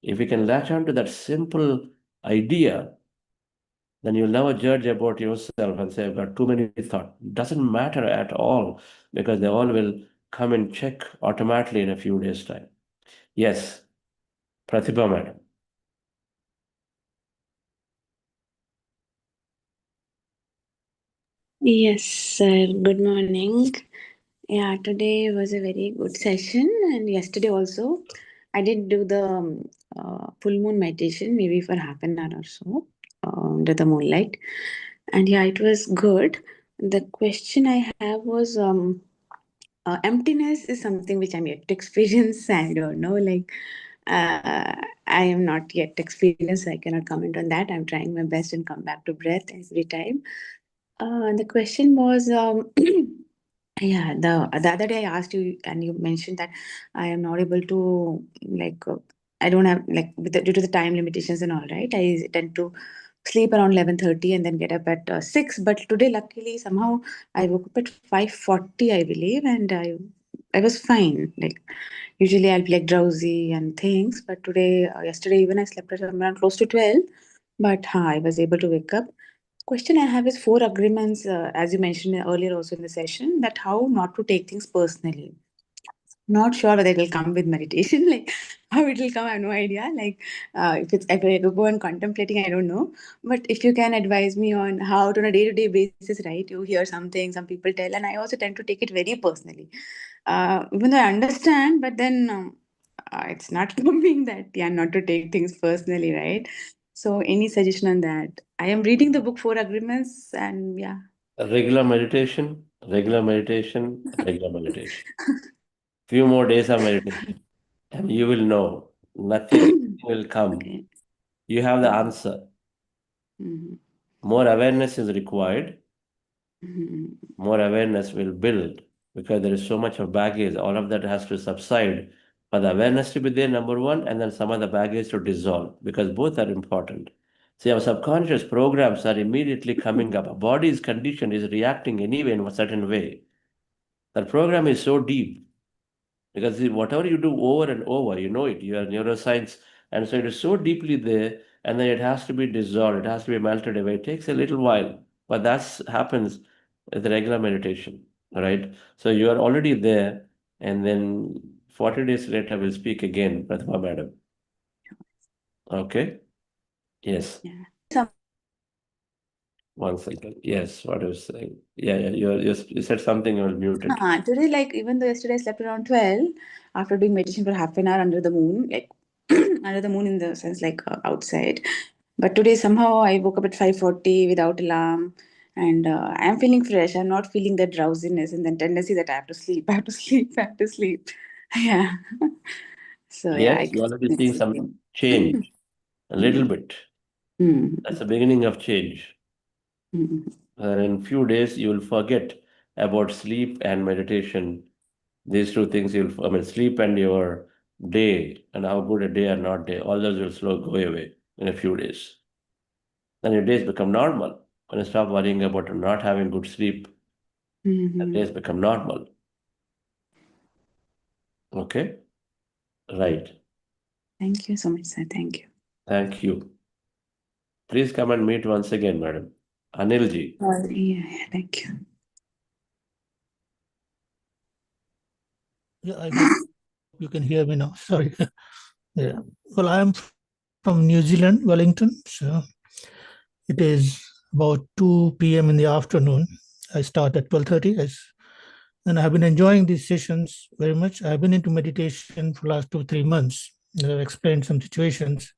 If we can latch on to that simple idea, then you'll never judge about yourself and say, I've got too many thoughts. Doesn't matter at all, because they all will come and check automatically in a few days' time. Yes, Pratibha madam. Yes, sir. Good morning. Yeah, today was a very good session, and yesterday also I did do the full moon meditation, maybe for half an hour or so under the moonlight, and yeah, it was good. The question I have was emptiness is something which I'm yet to experience. I don't know, like I am not yet experienced. I cannot comment on that. I'm trying my best and come back to breath every time. The question was, yeah, the other day I asked you, and you mentioned that I am not able to like, I don't have like due to the time limitations and all, right? I tend to sleep around 11:30 and then get up at 6. But today, luckily, somehow I woke up at 5:40, I believe, and I was fine. Like usually I'll be like drowsy and things, but today, yesterday even I slept at around close to 12. But I was able to wake up. Question I have is 4 agreements, as you mentioned earlier also in the session, that how not to take things personally. Not sure whether it will come with meditation, like how it will come, I have no idea. Like if I go on contemplating, I don't know. But if you can advise me on how to on a day-to-day basis, right? You hear something, some people tell, and I also tend to take it very personally. Even though I understand, but then it's not coming that not to take things personally, right? So any suggestion on that? I am reading the book Four Agreements, and yeah. Regular meditation, regular meditation, regular meditation. Few more days of meditation, and you will know nothing will come. Okay. You have the answer. Mm-hmm. More awareness is required. Mm-hmm. More awareness will build, because there is so much of baggage. All of that has to subside for the awareness to be there, number one, and then some of the baggage to dissolve, because both are important. See, our subconscious programs are immediately coming up. Our body's condition is reacting anyway in a certain way. That program is so deep, because whatever you do over and over, you know it. You are neuroscience, and so it is so deeply there, and then it has to be dissolved. It has to be melted away. It takes a little while, but that happens with regular meditation. All right. So you are already there, and then 40 days later we'll speak again, Prathama madam. Okay. Yes. Yeah. 1 second. Yes. What I was saying. Yeah. You said something. You were muted. Today, like even though yesterday I slept around 12 after doing meditation for half an hour under the moon, like under the moon in the sense like outside. But today somehow I woke up at 5:40 without alarm, and I'm feeling fresh. I'm not feeling that drowsiness and then tendency that I have to sleep. I have to sleep. I have to sleep. Yeah. So yeah, I Yes. You're guess already it's seeing the some same. change, a little bit. Mm. That's the beginning of change. Mm. In few days, you will forget about sleep and meditation. These two things, sleep and your day, and how good a day or not day, all those will slow go away in a few days. Then your days become normal. When you stop worrying about not having good sleep, the Mm-hmm. days become normal. Okay? Right. Thank you so much, sir. Thank you. Thank you. Please come and meet once again, madam. Anilji. Yeah, thank you. Yeah, I hope you can hear me now. Sorry. Yeah. Well, I am from New Zealand, Wellington. So it is about 2 p.m. in the afternoon. I start at 12:30, and I've been enjoying these sessions very much. I've been into meditation for the last 2-3 months. I've explained some situations.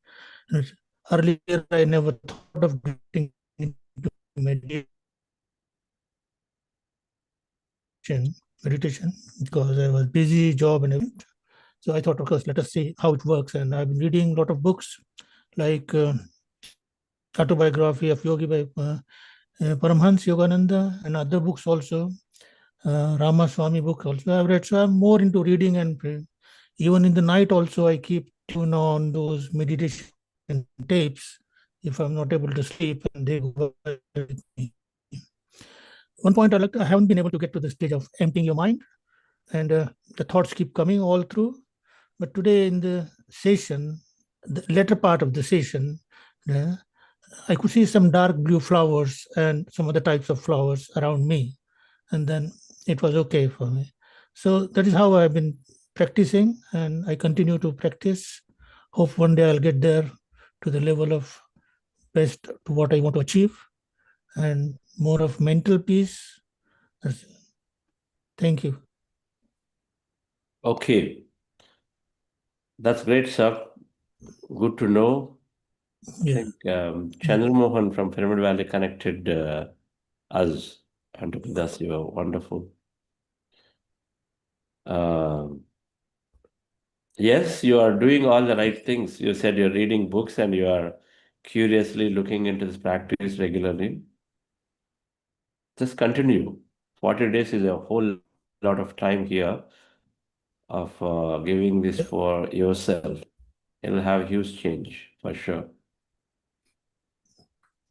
Earlier, I never thought of getting into meditation because I was busy, job and everything. So I thought, of course, let us see how it works. And I've been reading a lot of books like Autobiography of Yogi by Paramhans Yogananda, and other books also, Ramaswamy book also I've read. So I'm more into reading, and even in the night also I keep tune on those meditation tapes if I'm not able to sleep, and they go with me. One point I haven't been able to get to the stage of emptying your mind, and the thoughts keep coming all through. But today in the session, the latter part of the session, uh, I could see some dark blue flowers and some other types of flowers around me. And then it was okay for me. So that is how I've been practicing, and I continue to practice. Hope one day I'll get there to the level of best to what I want to achieve and more of mental peace. Thank you. Okay. That's great, sir. Good to know. I think Chandra Mohan from Pyramid Valley connected us, and with us. You are wonderful. Yes, you are doing all the right things. You said you're reading books and you are curiously looking into this practice regularly. Just continue. 40 days is a whole lot of time here of giving this for yourself. It'll have huge change for sure.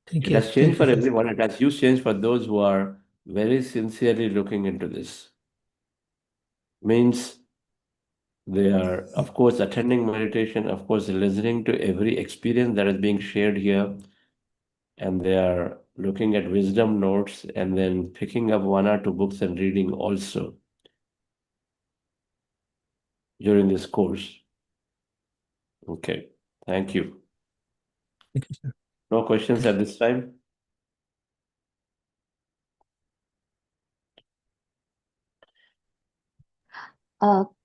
Thank It you. has changed Thank you, for sir. everyone. It has huge change for those who are very sincerely looking into this. Means they are, of course, attending meditation, of course, listening to every experience that is being shared here, and they are looking at wisdom notes and then picking up 1 or 2 books and reading also during this course. Okay, thank you. Thank you, sir. No questions at this time?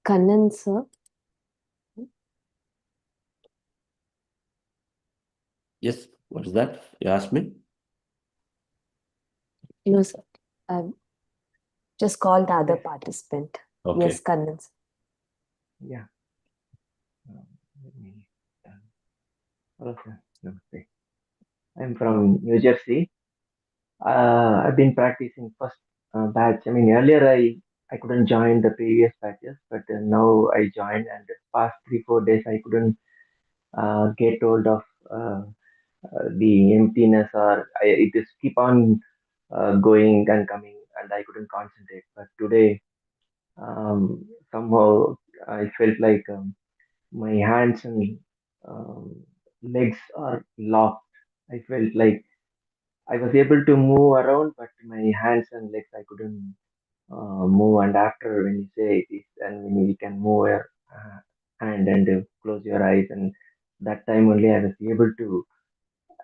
Kannan, sir. Yes, what's that? You asked me? No, sir. Just call the other participant. Okay. Yes, Kannan, sir. Yeah. Let me. Hello, sir. Namaste. I'm from New Jersey. I've been practicing first batch. I mean, earlier I couldn't join the previous batches, but now I joined, and the past 3-4 days I couldn't get hold of the emptiness, or it is keep on going and coming, and I couldn't concentrate. But today, somehow I felt like my hands and um, legs are locked. I felt like I was able to move around, but my hands and legs I couldn't move. And after when you say it is, and when you can move your hand and close your eyes, and that time only I was able to.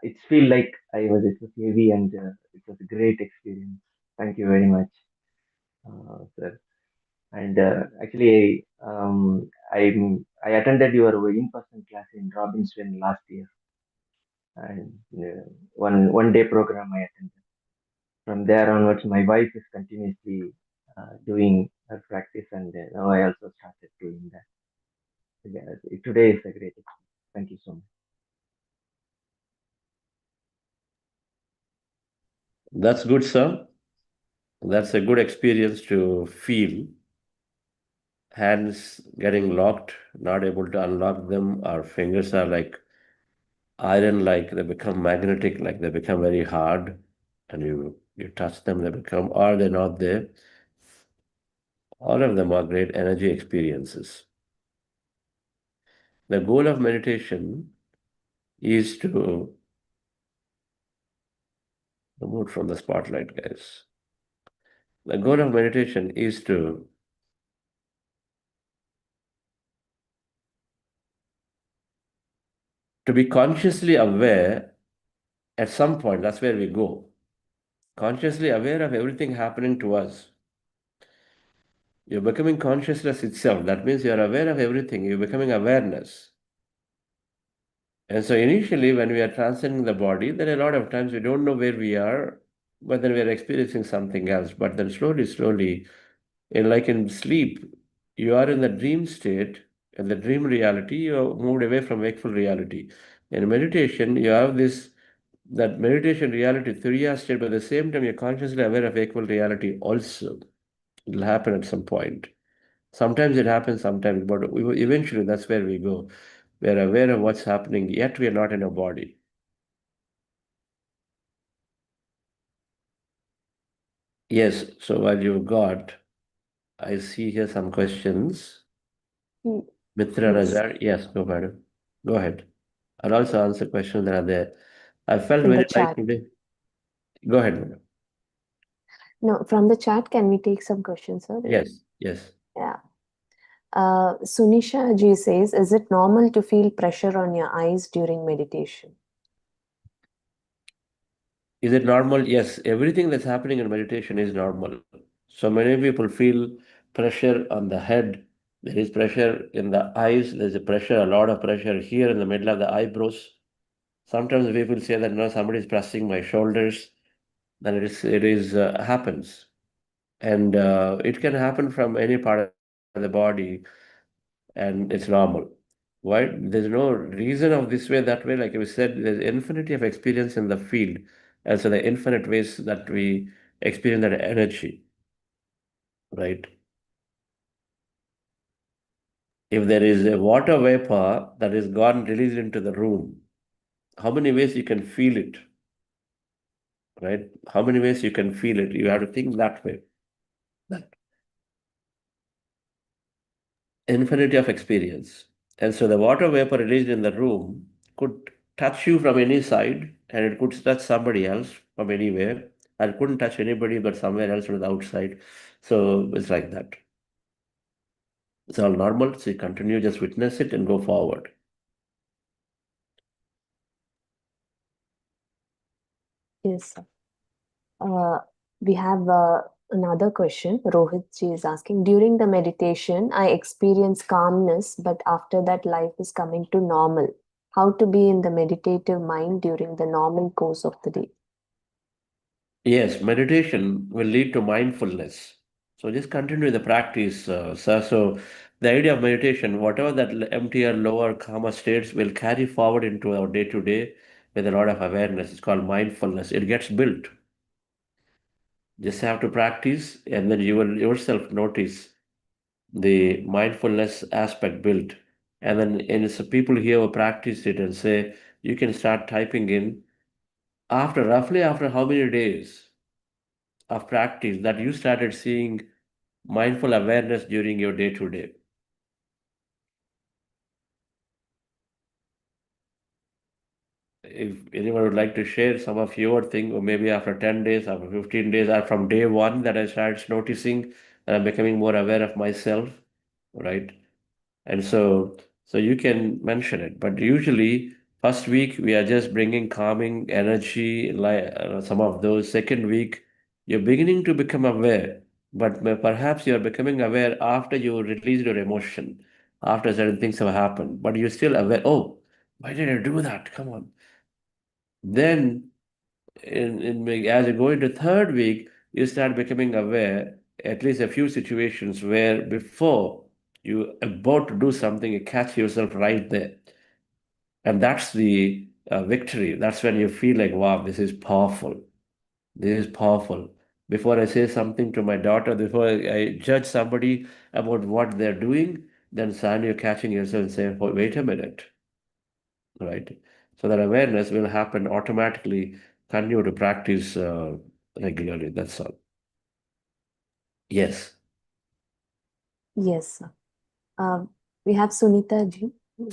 It feel like it was heavy, and it was a great experience. Thank you very much, sir. And actually, I attended your in-person class in Robbinsville last year, and one day program I attended. From there onwards, my wife is continuously doing her practice, and now I also started doing that. So, yeah, today is a great experience. Thank you so much. That's good, sir. That's a good experience to feel. Hands getting locked, not able to unlock them. Our fingers are like iron, like they become magnetic, like they become very hard, and you touch them, they become, or they're not there. All of them are great energy experiences. The goal of meditation is to remove from the spotlight, guys. The goal of meditation is to be consciously aware at some point. That's where we go. Consciously aware of everything happening to us. You're becoming consciousness itself. That means you're aware of everything. You're becoming awareness. And so initially, when we are transcending the body, there are a lot of times we don't know where we are, but then we are experiencing something else. But then slowly, like in sleep, you are in the dream state, in the dream reality, you have moved away from wakeful reality. In meditation, you have that meditation reality, Turiya state, but at the same time, you're consciously aware of wakeful reality also. It will happen at some point. Sometimes it happens, sometimes, but eventually that's where we go. We're aware of what's happening, yet we are not in a body. Yes, so while you got, I see here some questions. Mm, Mitra Yes, Rajar, yes, go madam. Go ahead. I'll also answer questions that are there. I felt in the very light chat. today. Go ahead, madam. No, from the chat, can we take some questions, sir? Yes. Yeah. Sunisha Ji says, is it normal to feel pressure on your eyes during meditation? Is it normal? Yes, everything that's happening in meditation is normal. So many people feel pressure on the head. There is pressure in the eyes. There's a lot of pressure here in the middle of the eyebrows. Sometimes people say that no, somebody is pressing my shoulders. Then it is happens, and it can happen from any part of the body, and it's normal. Why? There's no reason of this way, that way. Like we said, there's infinity of experience in the field, and so the infinite ways that we experience that energy, right? If there is a water vapor that is gone released into the room, how many ways you can feel it, right? How many ways you can feel it? You have to think that way. That infinity of experience. And so the water vapor released in the room could touch you from any side, and it could touch somebody else from anywhere. And it couldn't touch anybody but somewhere else from the outside. So it's like that. It's all normal. So you continue, just witness it and go forward. Yes, sir. We have another question. Rohit ji is asking, during the meditation, I experience calmness, but after that, life is coming to normal. How to be in the meditative mind during the normal course of the day? Yes, meditation will lead to mindfulness. So just continue the practice, sir. So the idea of meditation, whatever that emptier, lower, calmer states will carry forward into our day to day with a lot of awareness. It's called mindfulness. It gets built. Just have to practice, and then you will yourself notice the mindfulness aspect built. And so people here will practice it and say, you can start typing in roughly after how many days of practice that you started seeing mindful awareness during your day to day. If anyone would like to share some of your thing, or maybe after 10 days, after 15 days, or from day one that I started noticing that I'm becoming more aware of myself, right? And so you can mention it. But usually, first week we are just bringing calming energy, like some of those. Second week, you're beginning to become aware, but perhaps you're becoming aware after you release your emotion, after certain things have happened. But you're still aware. Oh, why did I do that? Come on. Then, as you go into third week, you start becoming aware at least a few situations where before you about to do something, you catch yourself right there. And that's the victory. That's when you feel like, wow, this is powerful. This is powerful. Before I say something to my daughter, before I judge somebody about what they're doing, then suddenly you're catching yourself and saying, oh, wait a minute, right? So that awareness will happen automatically. Continue to practice regularly. That's all. Yes. Yes, sir. We have Sunita ji. You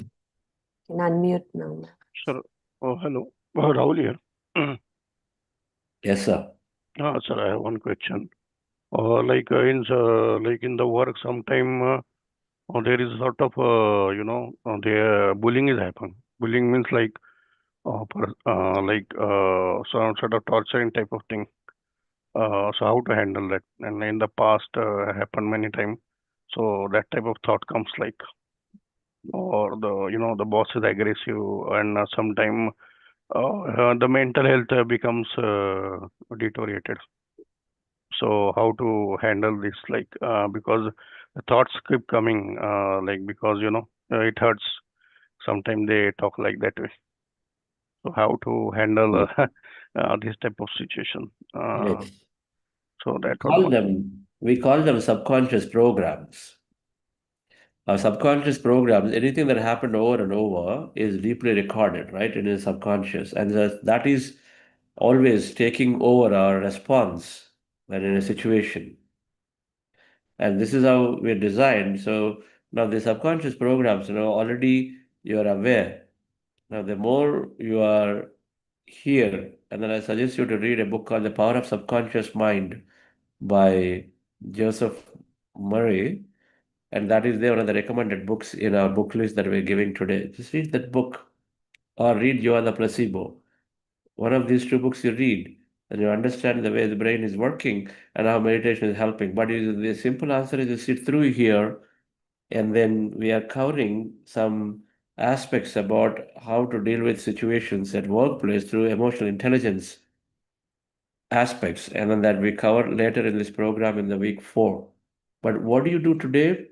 can unmute now, ma'am. Sir, oh, hello. Rahul here. Yes, sir. Sir, I have one question. Like in the work, sometime there is sort of the bullying is happen. Bullying means like some sort of torturing type of thing. So how to handle that? And in the past happened many times. So that type of thought comes like, or the boss is aggressive, and sometime the mental health becomes deteriorated. So how to handle this? Like because the thoughts keep coming, like because it hurts. Sometimes they talk like that way. So how to handle this type of situation? Right. So We that was call one. them subconscious programs. Our subconscious programs, anything that happened over and over is deeply recorded, right, in the subconscious. And that is always taking over our response when in a situation. And this is how we're designed. So now the subconscious programs, already you're aware. Now, the more you are here, and then I suggest you to read a book called The Power of Subconscious Mind by Joseph Murray. And that is there, one of the recommended books in our book list that we're giving today. Just read that book or read You Are the Placebo. One of these two books you read, and you understand the way the brain is working and how meditation is helping. But the simple answer is to sit through here, and then we are covering some aspects about how to deal with situations at workplace through emotional intelligence aspects, and then that we cover later in this program in the week 4. But what do you do today?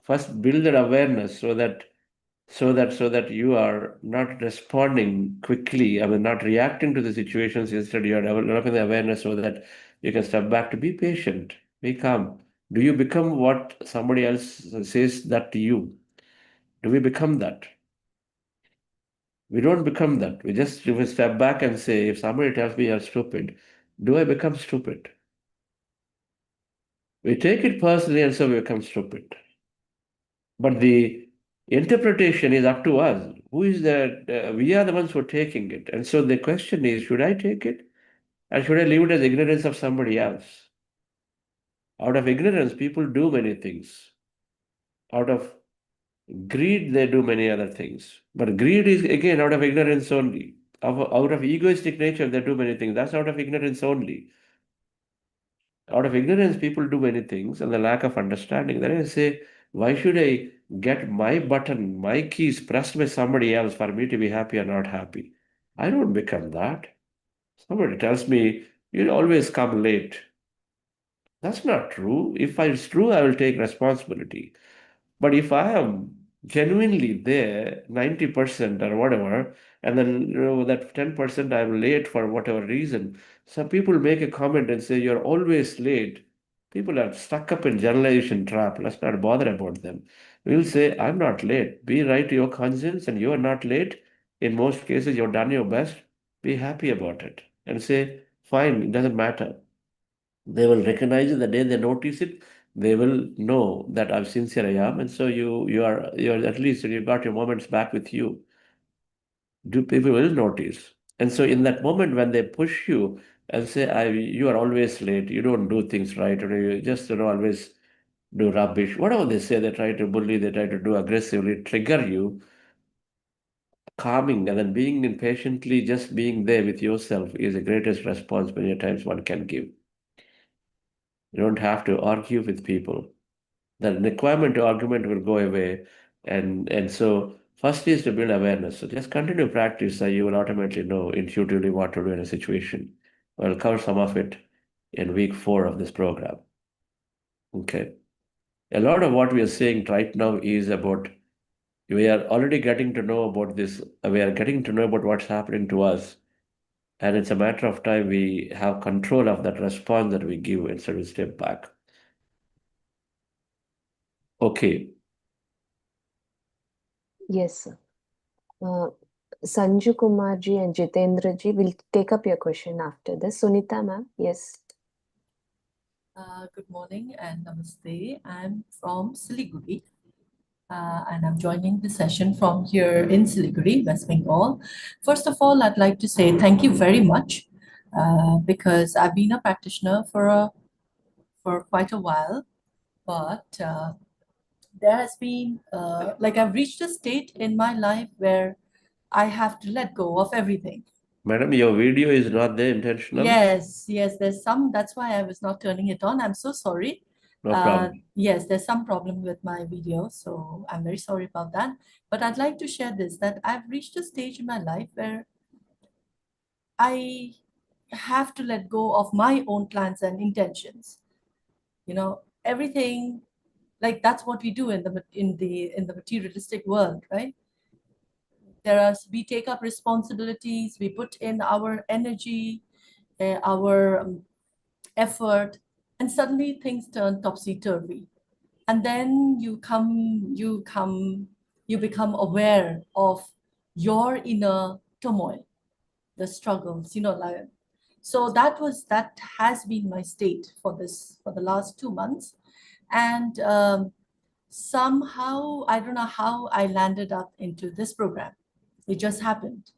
First, build that awareness so that you are not responding quickly. I mean, not reacting to the situations. Instead, you are developing the awareness so that you can step back to be patient, be calm. Do you become what somebody else says that to you? Do we become that? We don't become that. We step back and say, if somebody tells me you're stupid, do I become stupid? We take it personally and so we become stupid. But the interpretation is up to us. Who is that? We are the ones who are taking it. And so the question is, should I take it? Or should I leave it as ignorance of somebody else? Out of ignorance, people do many things. Out of greed, they do many other things. But greed is, again, out of ignorance only. Out of egoistic nature, they do many things. That's out of ignorance only. Out of ignorance, people do many things, and the lack of understanding. Then I say, why should I get my button, my keys pressed by somebody else for me to be happy or not happy? I don't become that. Somebody tells me, you'll always come late. That's not true. If it's true, I will take responsibility. But if I am genuinely there, 90% or whatever, and then that 10% I'm late for whatever reason, some people make a comment and say, you're always late. People are stuck up in generalization trap. Let's not bother about them. We'll say, I'm not late. Be right to your conscience, and you are not late. In most cases, you've done your best. Be happy about it. And say, fine, it doesn't matter. They will recognize it the day they notice it. They will know that how sincere I am, and so you're at least you got your moments back with you. Do people will notice? And so in that moment when they push you and say, you are always late, you don't do things right, or you just always do rubbish, whatever they say, they try to bully, they try to do aggressively, trigger you. Calming and then being impatiently, just being there with yourself is the greatest response many times one can give. You don't have to argue with people. The requirement to argument will go away. And so first is to build awareness. So just continue to practice, so you will automatically know intuitively what to do in a situation. I'll cover some of it in week 4 of this program. Okay. A lot of what we are saying right now is about, we are already getting to know about this. We are getting to know about what's happening to us. And it's a matter of time we have control of that response that we give instead of step back. Okay. Yes, sir. Sanju Kumarji and Jitendraji will take up your question after this. Sunita ma'am, yes. Good morning and namaste. I'm from Siliguri and I'm joining the session from here in Siliguri, West Bengal. First of all, I'd like to say thank you very much because I've been a practitioner for quite a while, but there has been I've reached a state in my life where I have to let go of everything. Madam, your video is not there intentional. Yes, there's some, that's why I was not turning it on. I'm so sorry. No problem. Yes, there's some problem with my video, so I'm very sorry about that. But I'd like to share this, that I've reached a stage in my life where I have to let go of my own plans and intentions. You know, everything, like that's what we do in the materialistic world, right? We take up responsibilities, we put in our energy, our effort, and suddenly things turn topsy-turvy. And then you become aware of your inner turmoil, the struggles, like. So that has been my state for the last 2 months. And somehow, I don't know how I landed up into this program. It just happened.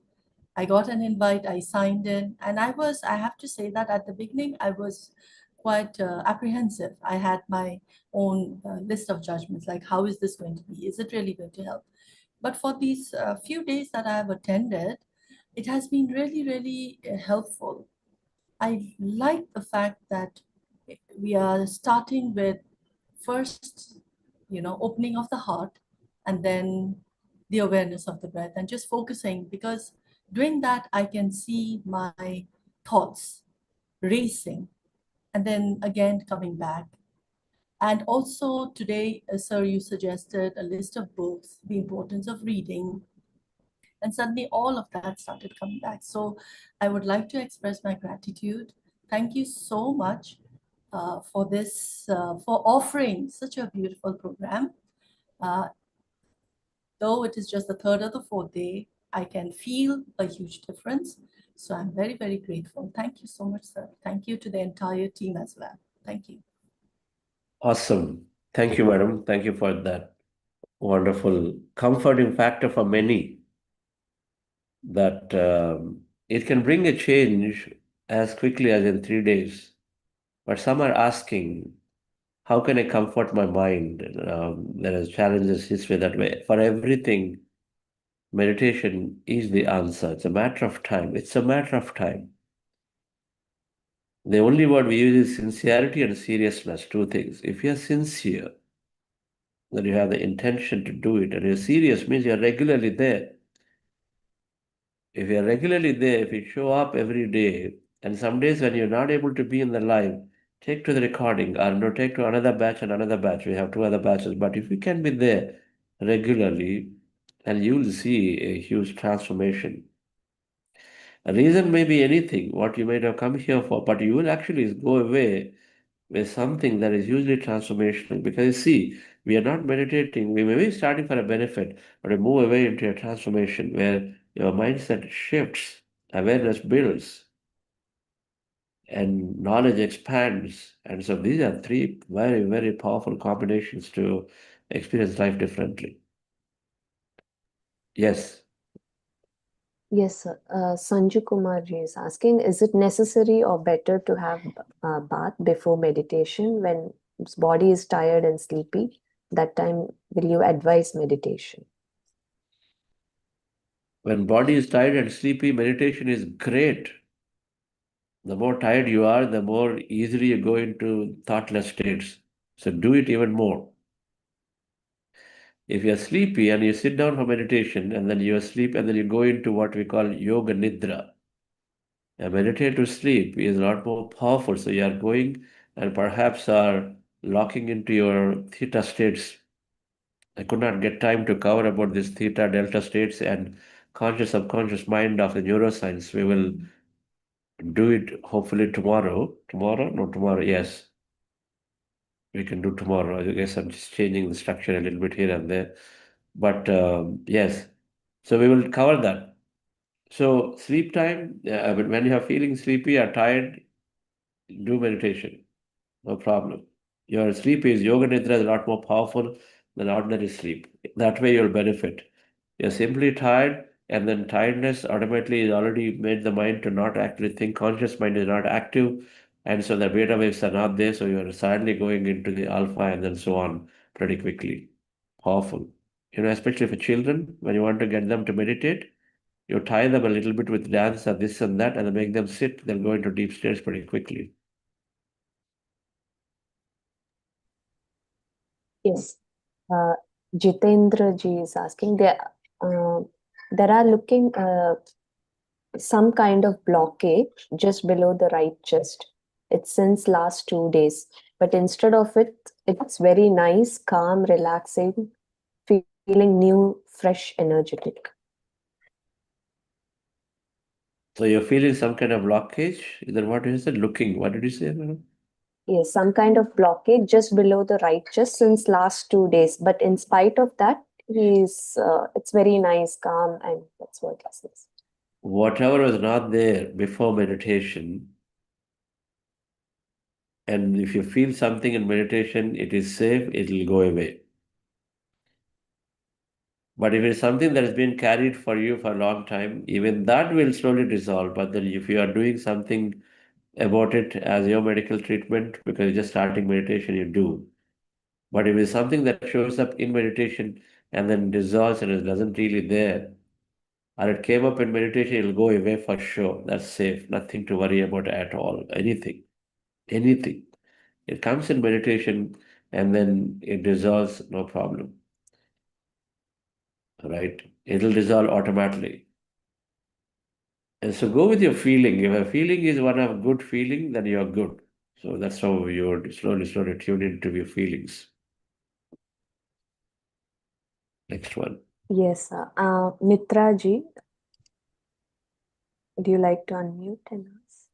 I got an invite, I signed in, and I have to say that at the beginning, I was quite apprehensive. I had my own list of judgments, like, how is this going to be? Is it really going to help? But for these few days that I have attended, it has been really, really helpful. I like the fact that we are starting with first, opening of the heart, and then the awareness of the breath, and just focusing, because doing that, I can see my thoughts racing and then again coming back. And also today, sir, you suggested a list of books, the importance of reading, and suddenly all of that started coming back. So I would like to express my gratitude. Thank you so much for this, for offering such a beautiful program. Though it is just the third or the fourth day, I can feel a huge difference. So I'm very, very grateful. Thank you so much, sir. Thank you to the entire team as well. Thank you. Awesome. Thank you, madam. Thank you for that wonderful comforting factor for many, that it can bring a change as quickly as in 3 days. But some are asking, how can I comfort my mind? There are challenges this way, that way. For everything, meditation is the answer. It's a matter of time. It's a matter of time. The only word we use is sincerity and seriousness, two things. If you're sincere, then you have the intention to do it, and you're serious means you're regularly there. If you're regularly there, if you show up every day, and some days when you're not able to be in the live, take to the recording, or no, take to another batch and another batch. We have two other batches. But if you can be there regularly, and you will see a huge transformation. A reason may be anything, what you might have come here for, but you will actually go away with something that is hugely transformational. Because you see, we are not meditating, we may be starting for a benefit, but we move away into a transformation where your mindset shifts, awareness builds, and knowledge expands. And so these are three very, very powerful combinations to experience life differently. Yes. Yes, sir. Sanju Kumar ji is asking, is it necessary or better to have a bath before meditation when his body is tired and sleepy? That time, will you advise meditation? When body is tired and sleepy, meditation is great. The more tired you are, the more easily you go into thoughtless states. So do it even more. If you're sleepy and you sit down for meditation and then you sleep and then you go into what we call yoga nidra, a meditative sleep is a lot more powerful. So you are going and perhaps are locking into your theta states. I could not get time to cover about this theta delta states and conscious subconscious mind of the neuroscience. We will do it hopefully tomorrow. Tomorrow? No, tomorrow, yes. We can do tomorrow. I guess I'm just changing the structure a little bit here and there. But yes, so we will cover that. So sleep time, when you are feeling sleepy or tired, do meditation. No problem. Your sleep is yoga nidra is a lot more powerful than ordinary sleep. That way you'll benefit. You're simply tired, and then tiredness automatically is already made the mind to not actually think. Conscious mind is not active, and so the beta waves are not there. So you're suddenly going into the alpha and then so on pretty quickly. Powerful. Especially for children, when you want to get them to meditate, You tie them a little bit with dance or this and that, and then make them sit, they'll go into deep states pretty quickly. Yes. Jitendra ji is asking, there are looking some kind of blockage just below the right chest. It's since last 2 days, but instead of it, it's very nice, calm, relaxing, feeling new, fresh, energetic. So you're feeling some kind of blockage? Is that what you said? Looking. What did you say, madam? Yes, some kind of blockage just below the right chest since last 2 days. But in spite of that, it's very nice, calm, and that's what it says. Whatever was not there before meditation, and if you feel something in meditation, it is safe, it will go away. But if it's something that has been carried for you for a long time, even that will slowly dissolve. But then if you are doing something about it as your medical treatment, because you're just starting meditation, you do. But if it's something that shows up in meditation and then dissolves and it doesn't really there, or it came up in meditation, it'll go away for sure. That's safe. Nothing to worry about at all. Anything. Anything. It comes in meditation and then it dissolves, no problem. Right? It'll dissolve automatically. And so go with your feeling. If a feeling is one of good feeling, then you're good. So that's how you're slowly tune into your feelings. Next one. Yes, Mitra ji, would you like to unmute and ask?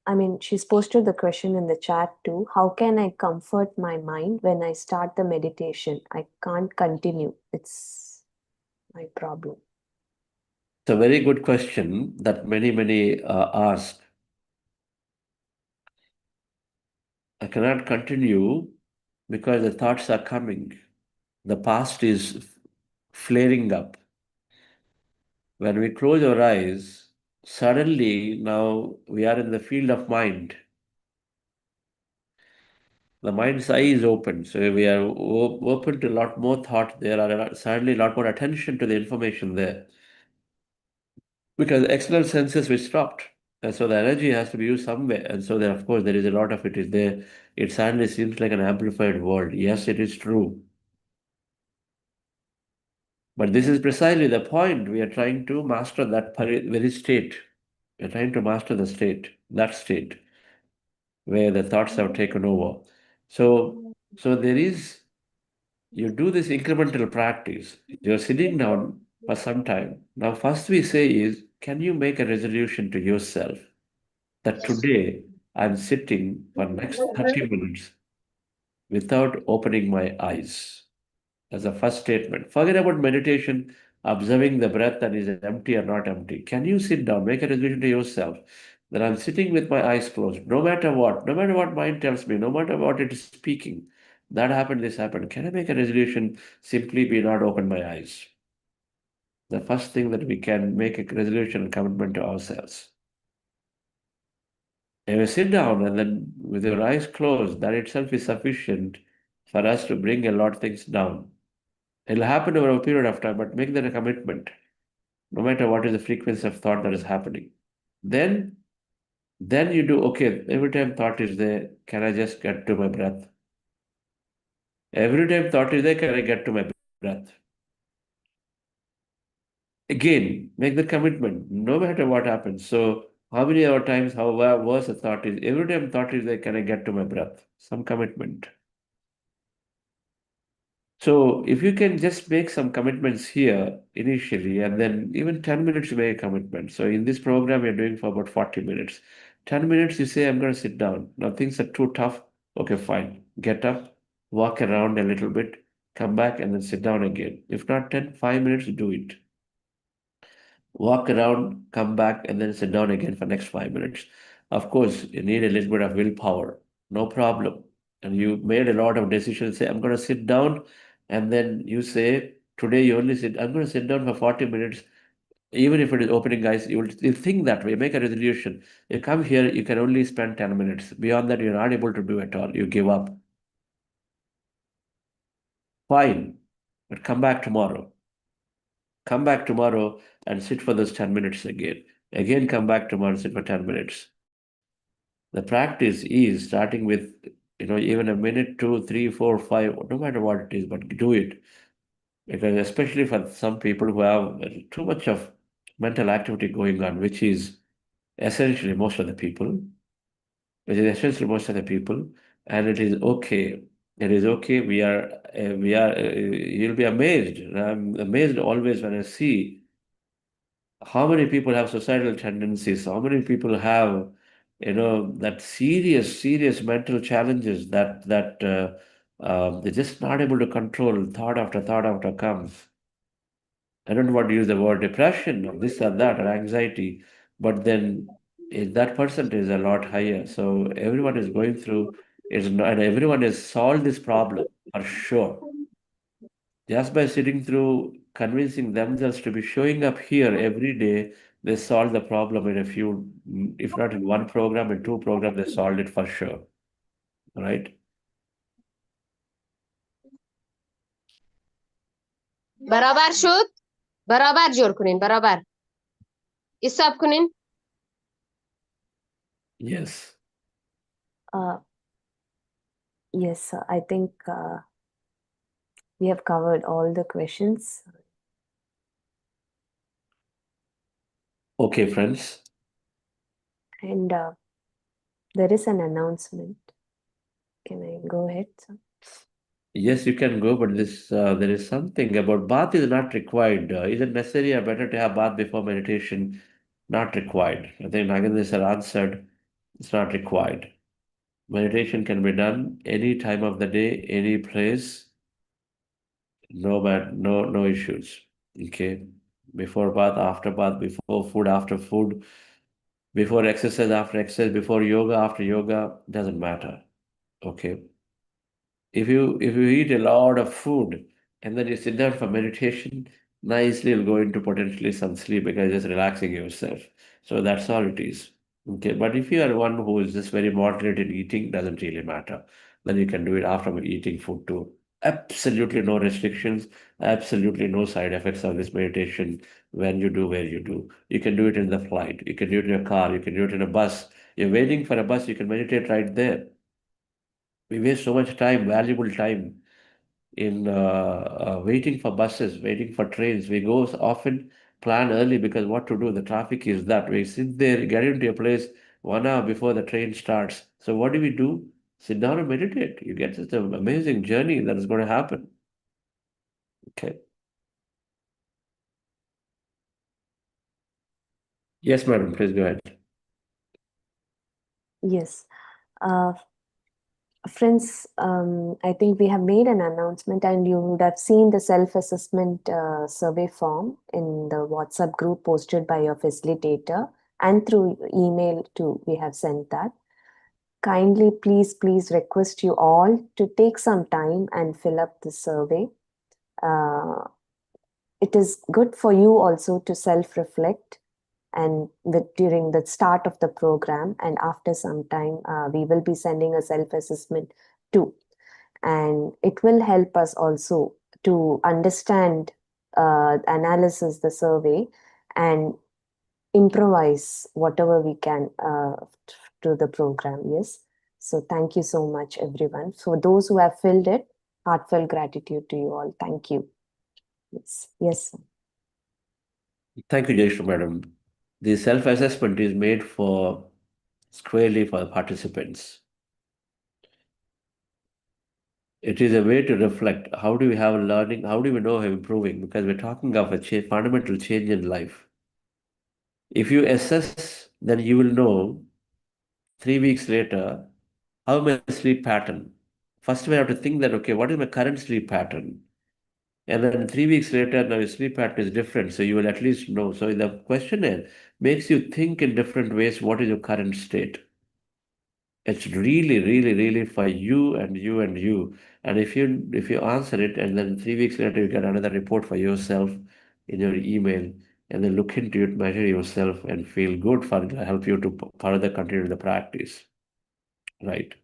I mean, she's posted the question in the chat too. How can I comfort my mind when I start the meditation? I can't continue. It's my problem. It's a very good question that many ask. I cannot continue because the thoughts are coming. The past is flaring up. When we close our eyes, suddenly now we are in the field of mind. The mind's eye is open, so we are open to a lot more thought. There are suddenly a lot more attention to the information there. Because the external senses were stopped. And so the energy has to be used somewhere. And so there, of course, there is a lot of it is there. It suddenly seems like an amplified world. Yes, it is true. But this is precisely the point. We are trying to master that very state. We are trying to master the state, that state, where the thoughts have taken over. So there is, you do this incremental practice. You're sitting down for some time. Now, first we say is, can you make a resolution to yourself that today I'm sitting for next 30 minutes without opening my eyes? As a first statement. Forget about meditation, observing the breath and is it empty or not empty. Can you sit down, make a resolution to yourself that I'm sitting with my eyes closed, no matter what mind tells me, no matter what it is speaking, that happened, this happened. Can I make a resolution simply be not open my eyes? The first thing that we can make a resolution and commitment to ourselves. If you sit down and then with your eyes closed, that itself is sufficient for us to bring a lot of things down. It'll happen over a period of time, but make that a commitment, no matter what is the frequency of thought that is happening. Then you do, okay, every time thought is there, can I just get to my breath? Every time thought is there, can I get to my breath? Again, make the commitment, no matter what happens. So how many other times, how worse a thought is, every time thought is there, can I get to my breath? Some commitment. So if you can just make some commitments here initially, and then even 10 minutes you make a commitment. So in this program, we're doing for about 40 minutes. 10 minutes, you say, I'm going to sit down. Now things are too tough. Okay, fine. Get up, walk around a little bit, come back, and then sit down again. If not 10, 5 minutes, do it. Walk around, come back, and then sit down again for next 5 minutes. Of course, you need a little bit of willpower. No problem. And you made a lot of decisions. Say, I'm going to sit down. And then you say, today you only sit, I'm going to sit down for 40 minutes. Even if it is opening eyes, you'll think that way, make a resolution. You come here, you can only spend 10 minutes. Beyond that, you're not able to do at all. You give up. Fine. but come back tomorrow. Come back tomorrow and sit for those 10 minutes again. Again, come back tomorrow and sit for 10 minutes. The practice is starting with, even a minute, 2, 3, 4, 5, no matter what it is, but do it. Because especially for some people who have too much of mental activity going on, which is essentially most of the people, and it is okay. It is okay. You'll be amazed. I'm amazed always when I see how many people have suicidal tendencies, how many people have, that serious mental challenges that they're just not able to control. Thought after thought after comes. I don't want to use the word depression or this or that or anxiety, but then that percent is a lot higher. So everyone is going through is not, and everyone has solved this problem for sure. Just by sitting through convincing themselves to be showing up here every day, they solve the problem in a few, if not in one program, in two programs, they solved it for sure. Right? برابر شد برابر جور کنین برابر حساب کنین Yes. Yes, sir. I think we have covered all the questions. Okay, friends. And there is an announcement. Can I go ahead, sir? Yes, you can go, but there is something about bath is not required. Is it necessary or better to have bath before meditation? Not required. I think Nagendra sir answered, it's not required. Meditation can be done any time of the day, any place, no issues. Okay. Before bath, after bath, before food, after food, before exercise, after exercise, before yoga, after yoga, doesn't matter. Okay. If you eat a lot of food and then you sit down for meditation, nicely you'll go into potentially some sleep because you're just relaxing yourself. So that's all it is. Okay, but if you are one who is just very moderate in eating, doesn't really matter. Then you can do it after eating food too. Absolutely no restrictions, absolutely no side effects of this meditation when you do where you do. You can do it in the flight, you can do it in a car, you can do it in a bus. You're waiting for a bus, you can meditate right there. We waste so much time, valuable time, in waiting for buses, waiting for trains. We go often plan early because what to do? The traffic is that. We sit there, get into a place 1 hour before the train starts. So what do we do? Sit down and meditate. You get such an amazing journey that is going to happen. Okay. Yes, madam, please go ahead. Yes. Friends, I think we have made an announcement and you would have seen the self-assessment survey form in the WhatsApp group posted by your facilitator and through email too, we have sent that. Kindly, please request you all to take some time and fill up the survey. It is good for you also to self-reflect and during the start of the program and after some time we will be sending a self-assessment too, and it will help us also to understand analysis the survey and improvise whatever we can to the program. Yes, so thank you so much everyone. For those who have filled it, heartfelt gratitude to you all. Thank you. Yes sir. Thank you, Jayshree, madam. The self-assessment is made squarely for the participants. It is a way to reflect. How do we have learning? How do we know how improving? Because we're talking of a fundamental change in life. If you assess, then you will know 3 weeks later how my sleep pattern. First, we have to think that, okay, what is my current sleep pattern? And then 3 weeks later, now your sleep pattern is different. So you will at least know. So the questionnaire makes you think in different ways what is your current state. It's really for you and you and you. And if you answer it, and then 3 weeks later you get another report for yourself in your email, and then look into it, measure yourself, and feel good for it, help you to further continue the practice. Right.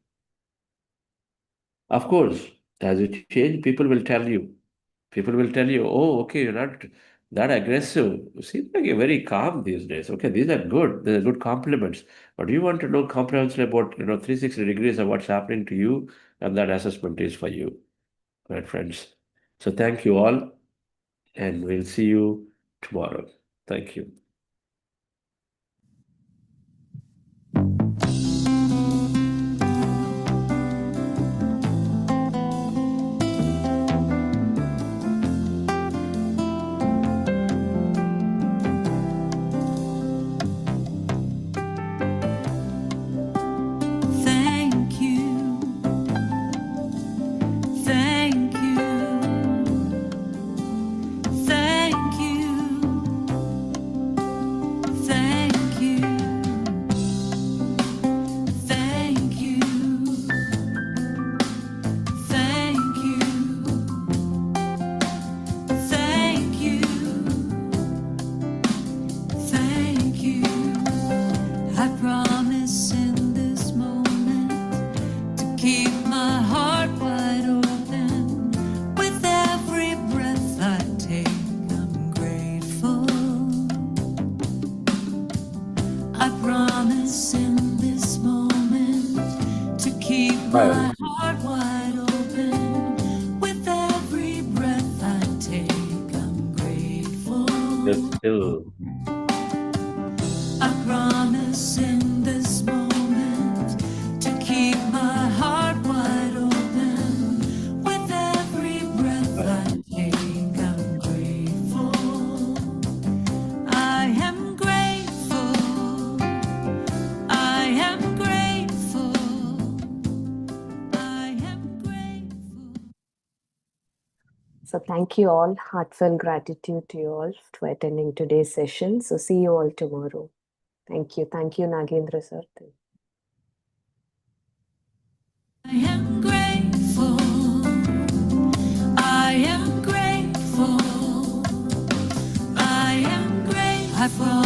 Of course, as you change, people will tell you. People will tell you, oh, okay, you're not that aggressive. You seem like you're very calm these days. Okay, these are good. These are good compliments. But you want to know comprehensively about, 360 degrees of what's happening to you, and that assessment is for you, right, friends? So thank you all, and we'll see you tomorrow. Thank you. Thank you. Thank you. Thank you. Thank you. Thank you. Thank you. Thank you. Thank you. I promise in this moment to keep my heart wide open. With every breath I take, I'm grateful. I promise in this moment to keep my heart wide open. With every breath I take, I'm grateful. Just still. I promise in this moment to keep my heart wide open. With every breath I take, I'm grateful. I am grateful. I am grateful. I am grateful. So thank you all. Heartfelt gratitude to you all for attending today's session. So see you all tomorrow. Thank you. Thank you, Nagendra sir. I am grateful. I am grateful. I am grateful.